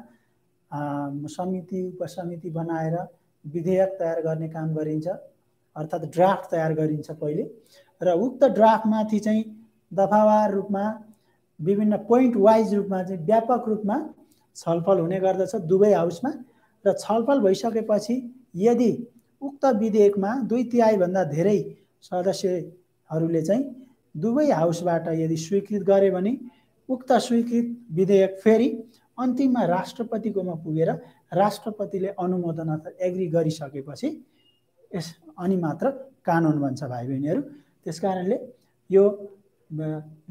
S1: समिति उपसमिति बनाएर विधेयक तयार गर्ने काम गरिन्छ अर्थात ड्राफ्ट तयार गरिन्छ पहिले र उक्त ड्राफ्टमाथि चाहिँ दफावार रूपमा विभिन्न पोइन्ट वाइज रूपमा चाहिँ व्यापक रूपमा छलफल हुने गर्दछ दुवै हाउसमा र छलफल भइसकेपछि यदि उक्त विधेयकमा 2/3 भन्दा धेरै सदस्यहरूले चाहिँ दुवै हाउसबाट यदि स्वीकृत गरे भने उक्त स्वीकृत विधेयक फेरि अन्तिममा राष्ट्रपतिकोमा पुगेर राष्ट्रपतिले अनुमोदन अथवा एग्री गरिसकेपछि अनि मात्र कानुन बन्छ भाइ बहिनीहरु। त्यसकारणले यो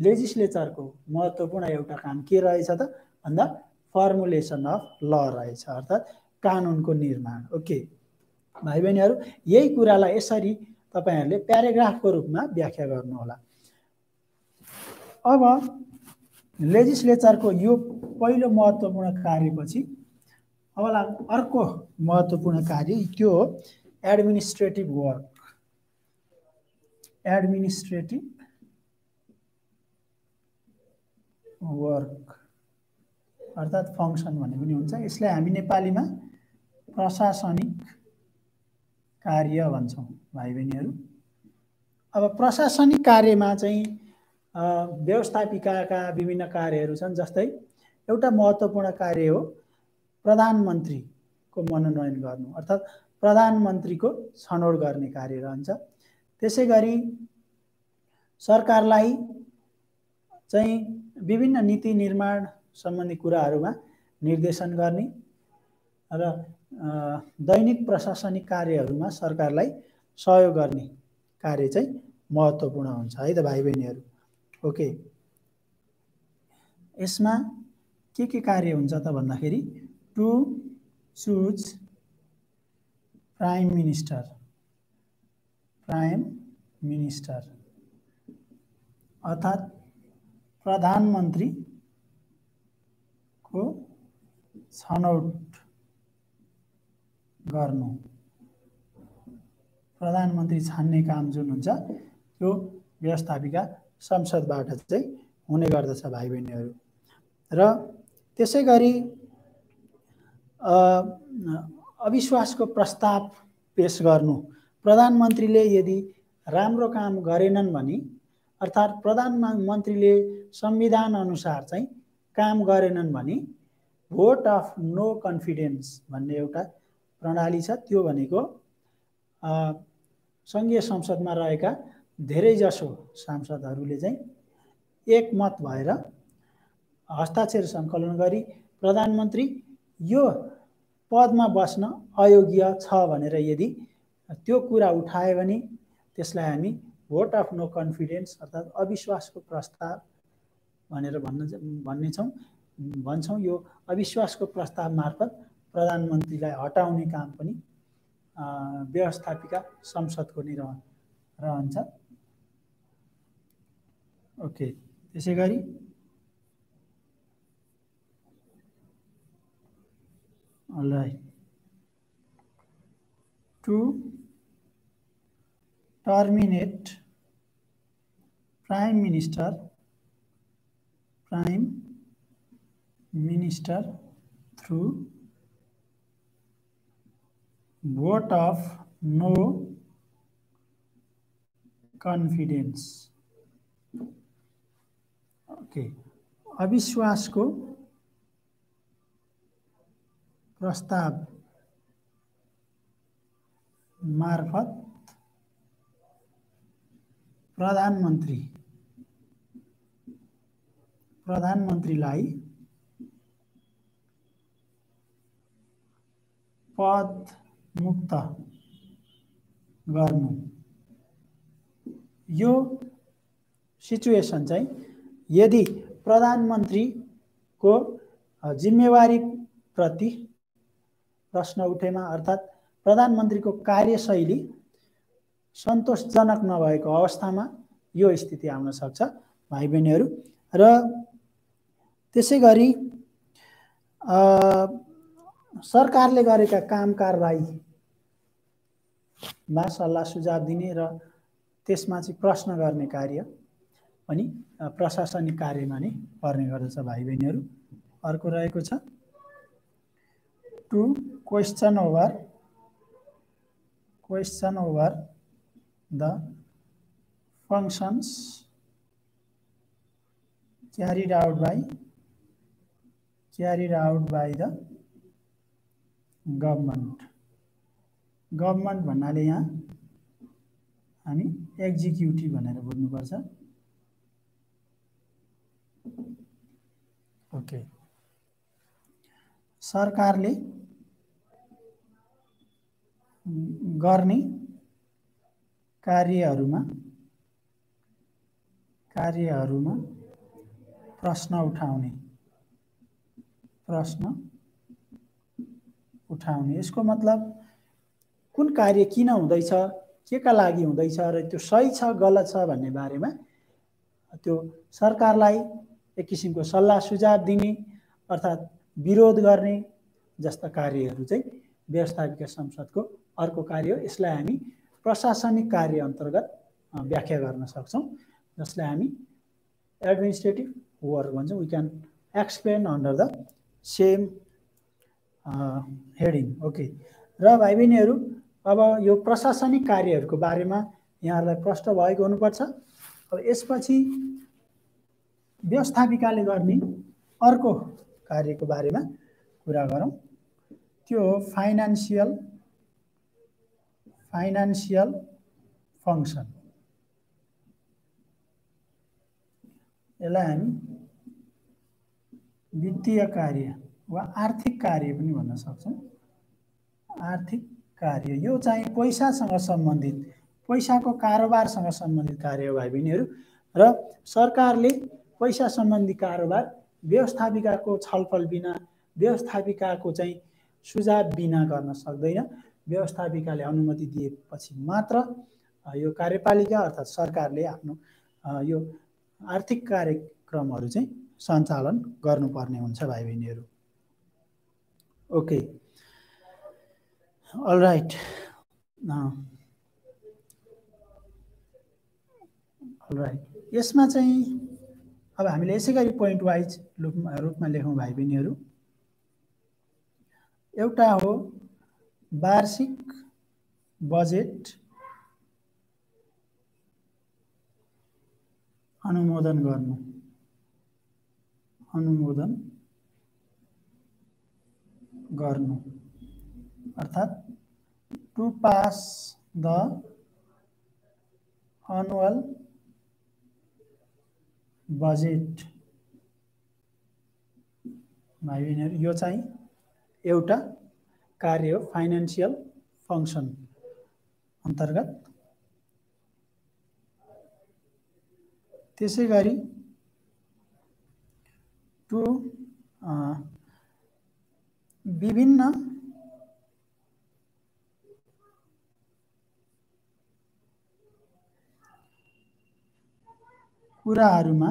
S1: लेजिस्लेचरको महत्त्वपूर्ण एउटा काम के रहेछ त भन्दा फर्मुलेसन अफ ल रहेछ अर्थात कानुनको निर्माण। ओके भाइ बहिनीहरु यही कुरालाई यसरी तपाईहरुले प्याराग्राफको रूपमा व्याख्या गर्नु होला। अब लेजिस्लेचरको यो पहिलो महत्त्वपूर्ण कार्यपछि अब अर्को महत्त्वपूर्ण कार्य त्यो हो एडमिनिस्ट्रेटिभ वर्क अर्थात फंक्सन भन्ने पनि हुन्छ। यसलाई हामी नेपालीमा प्रशासनिक कार्य भन्छौं भाइ बहिनीहरु। अब प्रशासनिक कार्यमा चाहिँ व्यवस्थापिकाका विभिन्न कार्यहरू छन् जस्तै एउटा महत्त्वपूर्ण कार्य हो प्रधानमन्त्रीको मनोनयन गर्नु अर्थात प्रधानमन्त्रीको छनौट गर्ने कार्य रहन्छ। त्यसैगरी सरकारलाई चाहिँ विभिन्न नीति निर्माण सम्बन्धी कुराहरुमा निर्देशन गर्ने र दैनिक प्रशासनिक कार्यहरुमा सरकारलाई सहयोग गर्ने कार्य चाहिँ महत्त्वपूर्ण हुन्छ है त भाइ बहिनीहरु। ओके यसमा के कार्य हुन्छ त भन्दाखेरि टु चुज प्राइम मिनिस्टर अर्थात् प्रधानमन्त्रीको छनौट गर्नु, प्रधानमन्त्री छान्ने काम जुन हुन्छ त्यो व्यवस्थापिका संसदबाट चाहिँ हुने गर्दछ भाइ बहिनीहरू। र त्यसै गरी अविश्वासको प्रस्ताव पेश गर्नु, प्रधानमन्त्रीले यदि राम्रो काम गरेनन् भने अर्थात् प्रधानमन्त्रीले संविधान अनुसार चाहिँ काम गरेनन् भने भोट अफ नो कन्फिडेन्स भन्ने एउटा प्रणाली छ। त्यो भनेको सङ्घीय संसदमा रहेका धेरैजसो सांसदहरूले चाहिँ एकमत भएर हस्ताक्षर सङ्कलन गरी प्रधानमन्त्री यो पदमा बस्न अयोग्य छ भनेर यदि त्यो कुरा उठायो भने त्यसलाई हामी भोट अफ नो कन्फिडेन्स अर्थात् अविश्वासको प्रस्ताव भनेर भन्छौँ। यो अविश्वासको प्रस्ताव मार्फत प्रधानमन्त्रीलाई हटाउने काम पनि व्यवस्थापिका संसदको नै रहन्छ। ओके, त्यसै गरी alright, to terminate prime minister through vote of no confidence। Okay, अविश्वासको प्रस्ताव मार्फत प्रधानमन्त्रीलाई पद मुक्त गर्नु। यो सिचुएसन चाहिँ यदि प्रधानमन्त्रीको जिम्मेवारी प्रति प्रश्न उठेमा अर्थात् प्रधानमन्त्रीको कार्यशैली सन्तोषजनक नभएको अवस्थामा यो स्थिति आउन सक्छ भाइ बहिनीहरू। र त्यसै गरी सरकारले गरेका काम कारबाहीमा सल्लाह सुझाव दिने र त्यसमा चाहिँ प्रश्न गर्ने कार्य पनि प्रशासनिक कार्यमा नै पर्ने गर्दछ भाइ बहिनीहरू। अर्को रहेको छ to question over the functions carried out by the government भन्नाले यहाँ हामी एक्जिक्युटिभ भनेर बुझ्नुपर्छ। ओके, सरकारले गर्ने कार्यहरूमा प्रश्न उठाउने। यसको मतलब कुन कार्य किन हुँदैछ, के का लागि हुँदैछ र त्यो सही छ गलत छ भन्ने बारेमा त्यो सरकारलाई एक किसिमको सल्लाह सुझाव दिने अर्थात् विरोध गर्ने जस्ता कार्यहरू चाहिँ व्यवस्थापिका संसदको अर्को कार्य हो। यसलाई हामी प्रशासनिक कार्य अन्तर्गत व्याख्या गर्न सक्छौँ, जसलाई हामी एडमिनिस्ट्रेटिभ वर्क भन्छौँ। We can explain under the same heading. Okay, र भाइ बहिनीहरू अब यो प्रशासनिक कार्यहरूको बारेमा यहाँहरूलाई प्रश्न भएको हुनुपर्छ। अब यसपछि व्यवस्थापिकाले गर्ने अर्को कार्यको बारेमा कुरा गरौँ। त्यो हो फाइनान्सियल फङ्सन। यसलाई हामी वित्तीय कार्य वा आर्थिक कार्य पनि भन्न सक्छौँ। आर्थिक कार्य यो चाहिँ पैसासँग सम्बन्धित, पैसाको कारोबारसँग सम्बन्धित कार्य हो भाइ बहिनीहरू। र सरकारले पैसा सम्बन्धी कारोबार व्यवस्थापिकाको छलफल बिना, व्यवस्थापिकाको चाहिँ सुझाव बिना गर्न सक्दैन। व्यवस्थापिकाले अनुमति दिएपछि मात्र यो कार्यपालिका अर्थात् सरकारले आफ्नो यो आर्थिक कार्यक्रमहरू चाहिँ सञ्चालन गर्नुपर्ने हुन्छ भाइ बहिनीहरू। Okay, all right, all right. यसमा चाहिँ अब हामीले यसै गरी पोइन्ट वाइज रूपमा लेखौँ भाइ बहिनीहरू। एउटा हो वार्षिक बजेट अनुमोदन गर्नु, अर्थात् to pass the annual budget. भाइ बहिनीहरू यो चाहिँ एउटा कार्य हो फाइनेन्सियल फङ्सन अन्तर्गत। त्यसै गरी टु विभिन्न कुराहरूमा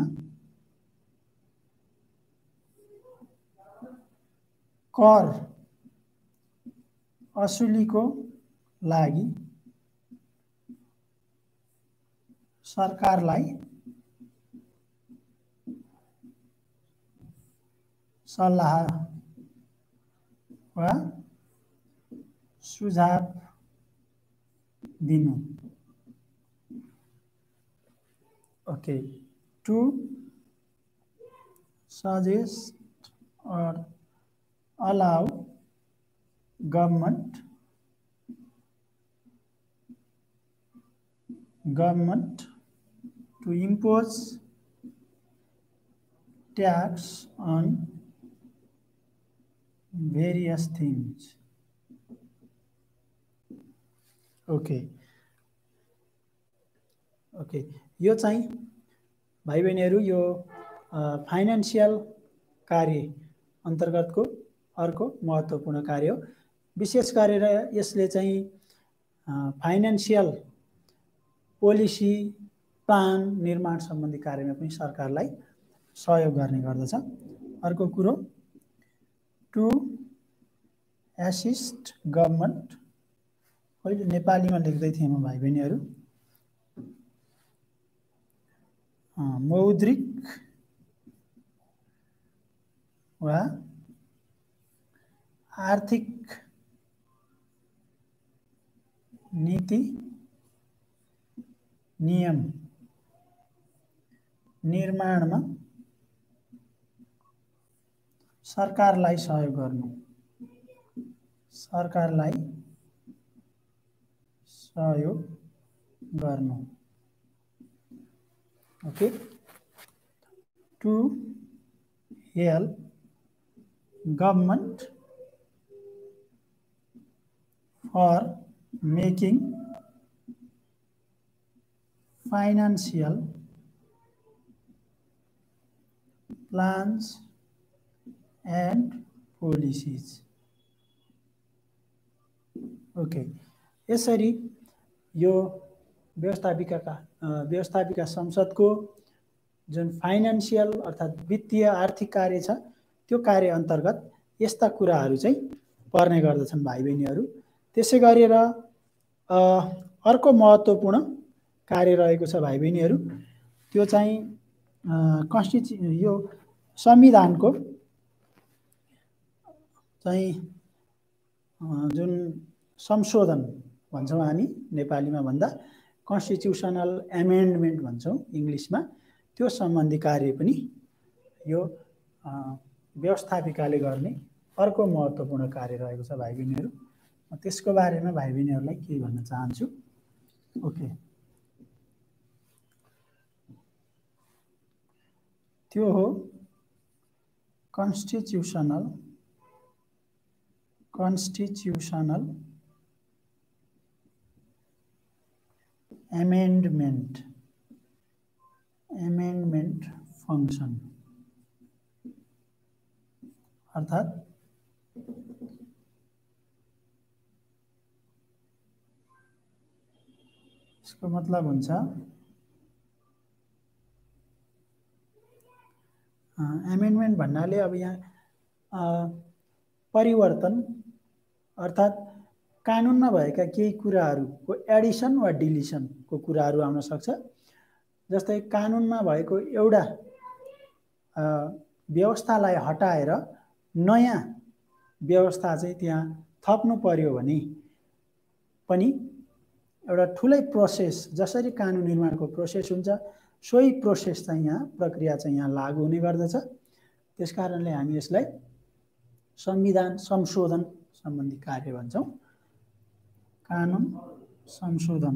S1: कर असुलीको लागि सरकारलाई सल्लाह वा सुझाव दिनु। Okay, to suggest or allow government to impose tax on various things. Okay, यो चाहिँ भाइ बहिनीहरू यो फाइनेन्सियल कार्य अन्तर्गतको अर्को महत्त्वपूर्ण कार्य हो। विशेष गरेर यसले चाहिँ फाइनेन्सियल पोलिसी प्लान निर्माण सम्बन्धी कार्यमा पनि सरकारलाई सहयोग गर्ने गर्दछ। अर्को कुरो टु एसिस्ट गभर्नमेन्ट, अहिले नेपालीमा लेख्दै थिएँ म भाइ बहिनीहरू, मौद्रिक वा आर्थिक नीति नियम निर्माणमा सरकारलाई सहयोग गर्नु, okay, to help government for making financial plans and policies. Okay, यसरी यो व्यवस्थापिका संसदको जुन फाइनेन्सियल अर्थात् वित्तीय आर्थिक कार्य छ त्यो कार्य अन्तर्गत यस्ता कुराहरू चाहिँ पर्ने गर्दछन् भाइ बहिनीहरू। त्यसै गरेर अर्को महत्त्वपूर्ण कार्य रहेको छ भाइ बहिनीहरू, त्यो चाहिँ यो संविधानको चाहिँ जुन संशोधन भन्छौँ हामी नेपालीमा भन्दा कन्स्टिट्युसनल एमेन्डमेन्ट भन्छौँ इङ्ग्लिसमा, त्यो सम्बन्धी कार्य पनि यो व्यवस्थापिकाले गर्ने अर्को महत्त्वपूर्ण कार्य रहेको छ भाइ बहिनीहरू। म त्यसको बारेमा भाइ बहिनीहरूलाई के भन्न चाहन्छु। ओके, त्यो हो कन्स्टिट्युसनल एमेन्डमेन्ट फङ्सन, अर्थात् यसको मतलब हुन्छ एमेन्डमेन्ट भन्नाले अब यहाँ परिवर्तन अर्थात् कानुनमा भएका केही कुराहरूको एडिसन वा डिलिसनको कुराहरू आउन सक्छ। जस्तै कानुनमा भएको एउटा व्यवस्थालाई हटाएर नयाँ व्यवस्था चाहिँ त्यहाँ थप्नु पर्यो भने पनि एउटा ठुलै प्रोसेस, जसरी कानुन निर्माणको प्रोसेस हुन्छ सोही प्रोसेस चाहिँ यहाँ प्रक्रिया चाहिँ यहाँ लागू हुने गर्दछ। त्यसकारणले हामी यसलाई संविधान संशोधन सम्बन्धी कार्य भन्छौँ। कानुन संशोधन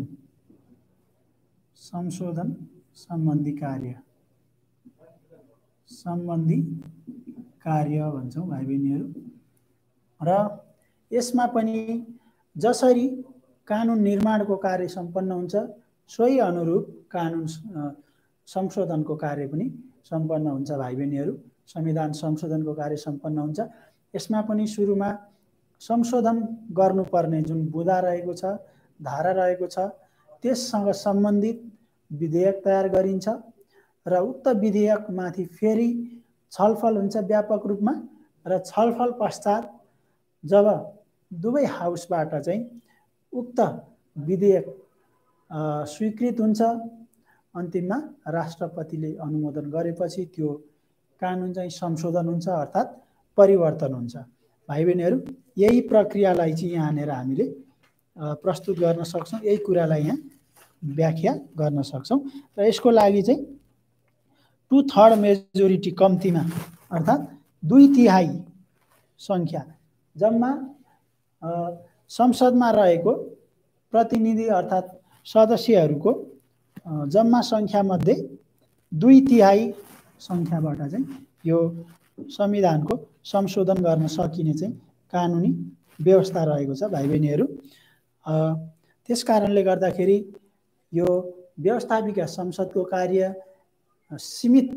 S1: सम्बन्धी कार्य भन्छौँ भाइ बहिनीहरू। र यसमा पनि जसरी कानुन निर्माणको कार्य सम्पन्न हुन्छ सोही अनुरूप कानुन संशोधनको कार्य पनि सम्पन्न हुन्छ भाइ बहिनीहरू। संविधान संशोधनको कार्य सम्पन्न हुन्छ। यसमा पनि सुरुमा संशोधन गर्नुपर्ने जुन बुँदा रहेको छ, धारा रहेको छ, त्यससँग सम्बन्धित विधेयक तयार गरिन्छ र उक्त विधेयकमाथि फेरि छलफल हुन्छ व्यापक रूपमा। र छलफल पश्चात जब दुवै हाउसबाट चाहिँ उक्त विधेयक स्वीकृत हुन्छ, अन्तिममा राष्ट्रपतिले अनुमोदन गरेपछि त्यो कानुन चाहिँ संशोधन हुन्छ अर्थात् परिवर्तन हुन्छ। भाइ बहिनीहरू, यही प्रक्रियालाई चाहिँ यहाँनिर हामीले प्रस्तुत गर्न सक्छौँ, यही कुरालाई यहाँ व्याख्या गर्न सक्छौँ। र यसको लागि चाहिँ 2/3 मेजोरिटी कम्तीमा अर्थात् 2/3 सङ्ख्या जम्मा संसदमा रहेको प्रतिनिधि अर्थात् सदस्यहरूको जम्मा सङ्ख्यामध्ये 2/3 सङ्ख्याबाट चाहिँ यो संविधानको संशोधन गर्न सकिने चाहिँ कानुनी व्यवस्था रहेको छ भाइ बहिनीहरू। त्यसकारणले गर्दाखेरि यो व्यवस्थापिका संसदको कार्य सीमित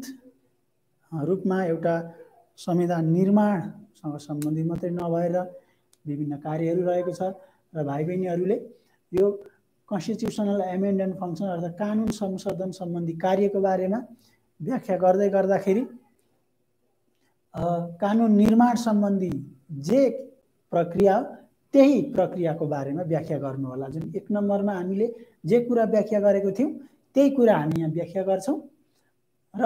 S1: रूपमा एउटा संविधान निर्माणसँग सम्बन्धित मात्रै नभएर विभिन्न कार्यहरू रहेको छ। र भाइ बहिनीहरूले यो कन्स्टिट्युसनल एमेन्डमेन्ट फङ्सन अर्थात् कानुन संशोधन सम्बन्धी कार्यको बारेमा व्याख्या गर्दै गर्दाखेरि कानुन निर्माण सम्बन्धी जे प्रक्रिया त्यही प्रक्रियाको बारेमा व्याख्या गर्नु होला। जुन 1 नम्बरमा हामीले जे कुरा व्याख्या गरेको थियौँ त्यही कुरा हामी यहाँ व्याख्या गर्छौँ र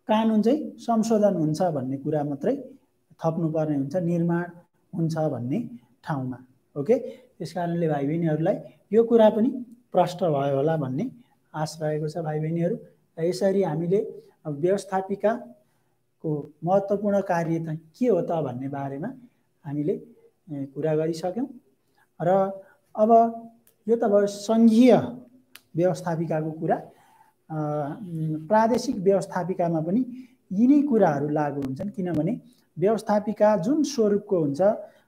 S1: कानुन चाहिँ संशोधन हुन्छ भन्ने कुरा मात्रै थप्नुपर्ने हुन्छ, निर्माण हुन्छ भन्ने ठाउँमा। ओके, त्यसकारणले भाइ बहिनीहरूलाई यो कुरा पनि प्रष्ट भयो होला भन्ने आश रहेको छ भाइ बहिनीहरू। र यसरी हामीले व्यवस्थापिकाको महत्त्वपूर्ण कार्य चाहिँ के हो त भन्ने बारेमा हामीले कुरा गरिसक्यौँ। र अब यो त भयो सङ्घीय व्यवस्थापिकाको कुरा। प्रादेशिक व्यवस्थापिकामा पनि यिनै कुराहरू लागू हुन्छन्, किनभने व्यवस्थापिका जुन स्वरूपको हुन्छ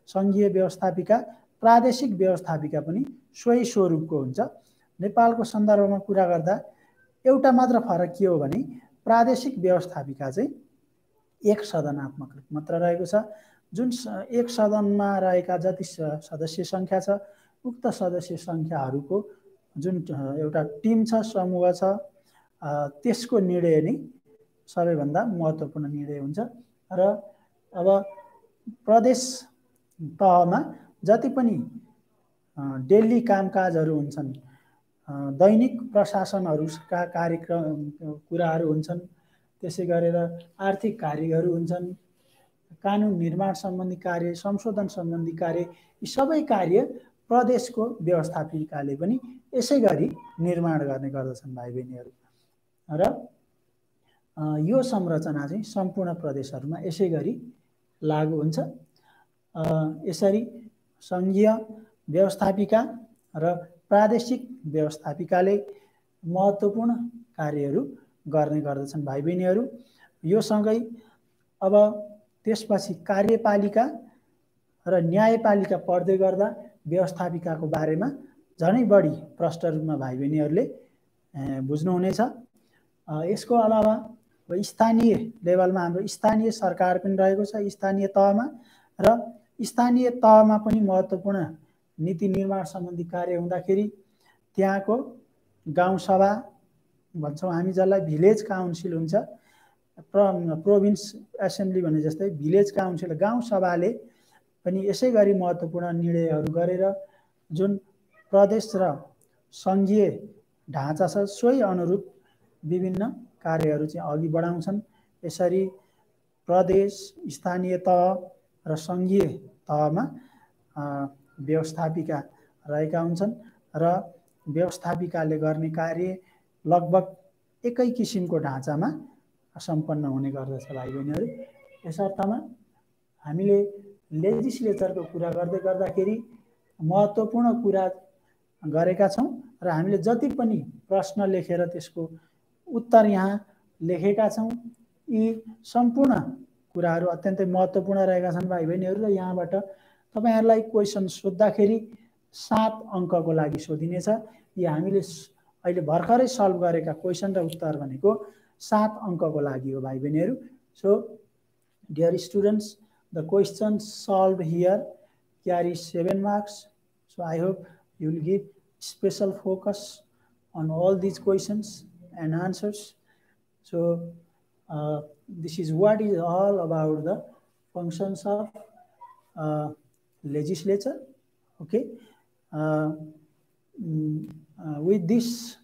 S1: सङ्घीय व्यवस्थापिका, प्रादेशिक व्यवस्थापिका पनि सोही स्वरूपको हुन्छ। नेपालको सन्दर्भमा कुरा गर्दा एउटा मात्र फरक के हो भने प्रादेशिक व्यवस्थापिका चाहिँ एक सदनात्मक रूप मात्र रहेको छ। जुन एक सदनमा रहेका जति सदस्य सङ्ख्या छ उक्त सदस्य सङ्ख्याहरूको जुन एउटा टिम छ, समूह छ, त्यसको निर्णय नै सबैभन्दा महत्त्वपूर्ण निर्णय हुन्छ। र अब प्रदेश तहमा जति पनि डेली कामकाजहरू हुन्छन्, दैनिक प्रशासनहरूका कार्यक्रम कुराहरू हुन्छन्, त्यसै गरेर आर्थिक कार्यहरू हुन्छन्, कानुन निर्माण सम्बन्धी कार्य, संशोधन सम्बन्धी कार्य, यी सबै कार्य प्रदेशको व्यवस्थापिकाले पनि यसै गरी निर्माण गर्ने गर्दछन् भाइ बहिनीहरू। र यो संरचना चाहिँ सम्पूर्ण प्रदेशहरूमा यसै गरी लागू हुन्छ। यसरी सङ्घीय व्यवस्थापिका र प्रादेशिक व्यवस्थापिकाले महत्त्वपूर्ण कार्यहरू गर्ने गर्दछन् भाइ बहिनीहरू। यो सँगै अब त्यसपछि कार्यपालिका र न्यायपालिका पढ्दै गर्दा व्यवस्थापिकाको बारेमा झनै बढी प्रष्ट रूपमा भाइ बहिनीहरूले बुझ्नुहुनेछ। यसको अलावा स्थानीय लेभलमा हाम्रो स्थानीय सरकार पनि रहेको छ स्थानीय तहमा, र स्थानीय तहमा पनि महत्त्वपूर्ण नीति निर्माण सम्बन्धी कार्य हुँदाखेरि त्यहाँको गाउँसभा भन्छौँ हामी जसलाई भिलेज काउन्सिल हुन्छ, प्रोभिन्स एसेम्ब्ली भने जस्तै भिलेज काउन्सिल गाउँसभाले पनि यसै गरी महत्त्वपूर्ण निर्णयहरू गरेर जुन प्रदेश र सङ्घीय ढाँचा छ सोही अनुरूप विभिन्न कार्यहरू चाहिँ अघि बढाउँछन्। यसरी प्रदेश, स्थानीय तह र सङ्घीय तहमा व्यवस्थापिका रहेका हुन्छन् र व्यवस्थापिकाले गर्ने कार्य लगभग एकै किसिमको ढाँचामा सम्पन्न हुने गर्दछ भाइ बहिनीहरू। यस अर्थमा हामीले लेजिस्लेचरको कुरा गर्दै गर्दाखेरि महत्त्वपूर्ण कुरा गरेका छौँ र हामीले जति पनि प्रश्न लेखेर त्यसको उत्तर यहाँ लेखेका छौँ यी सम्पूर्ण कुराहरू अत्यन्तै महत्त्वपूर्ण रहेका छन् भाइ बहिनीहरू। र यहाँबाट तपाईहरुलाई क्वेसन सोद्धाखेरि 7 अङ्कको लागि सोधिनेछ। यी हामीले अहिले भर्खरै सल्भ गरेका क्वेसन र उत्तर भनेको 7 अङ्कको लागि हो भाइ बहिनीहरू। So dear students, the questions solve here carry 7 marks. So I hope you will give special focus on all these questions and answers. So this is what is all about the functions of legislature. Okay. With this,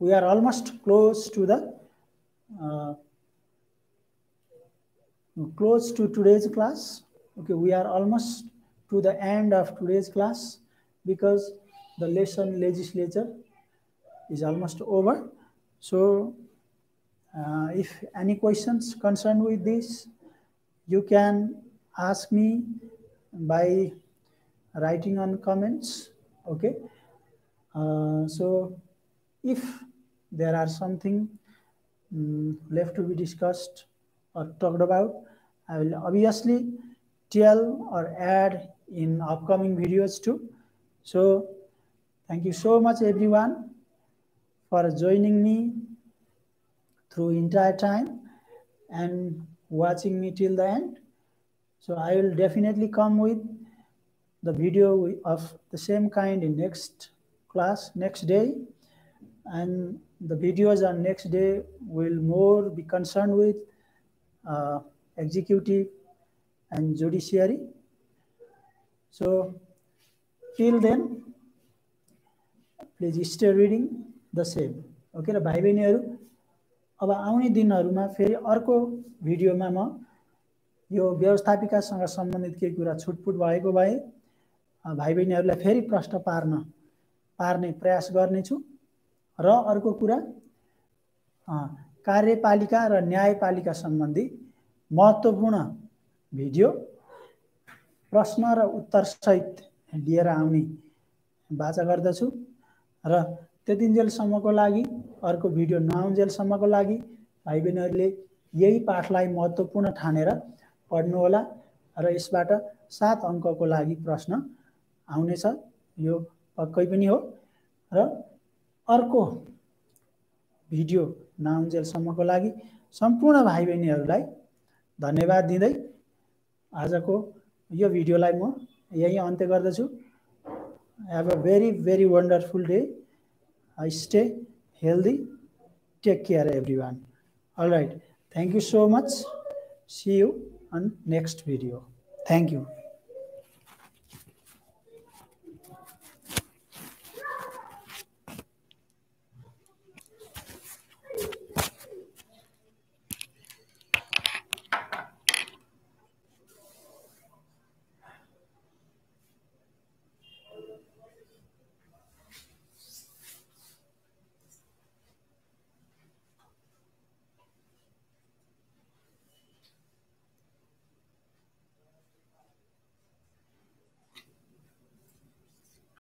S1: we are almost close to the today's class. Okay, we are almost to the end of today's class because the lesson legislature is almost over. So if any questions concerned with this, you can ask me by writing on comments. Okay. So if there are something left to be discussed or talked about, I will obviously tell or add in upcoming videos too. So thank you so much everyone for joining me through entire time and watching me till the end. So I will definitely come with the video of the same kind in next class, next day, and the videos on next day will more be concerned with executive and judiciary. So till then, please stay reading the same. Okay, र भाइ बहिनीहरु अब आउने दिनहरुमा फेरि अर्को भिडियोमा म यो व्यवस्थापिकासँग सम्बन्धित केही कुरा छुटपुट भएको भए भाइ बहिनीहरुलाई फेरि प्रश्न पार्ने प्रयास गर्नेछु। र अर्को कुरा कार्यपालिका र न्यायपालिका सम्बन्धी महत्त्वपूर्ण भिडियो प्रश्न र उत्तर सहित लिएर आउने बाचा गर्दछु। र त्यतिन्जेलसम्मको लागि अर्को भिडियो नआउन्जेलसम्मको लागि भाइ बहिनीहरुले यही पाठलाई महत्त्वपूर्ण ठानेर पढ्नु होला र यसबाट 7 अङ्कको लागि प्रश्न आउनेछ, यो पक्कै पनि हो। र अर्को भिडियो नआउन्जेलसम्मको लागि सम्पूर्ण भाइ बहिनीहरुलाई धन्यवाद दिँदै आजको यो भिडियोलाई म यही अन्त्य गर्दछु। Have a very, very wonderful day. Stay healthy. Take care, everyone. All right. Thank you so much. See you on next video. Thank you.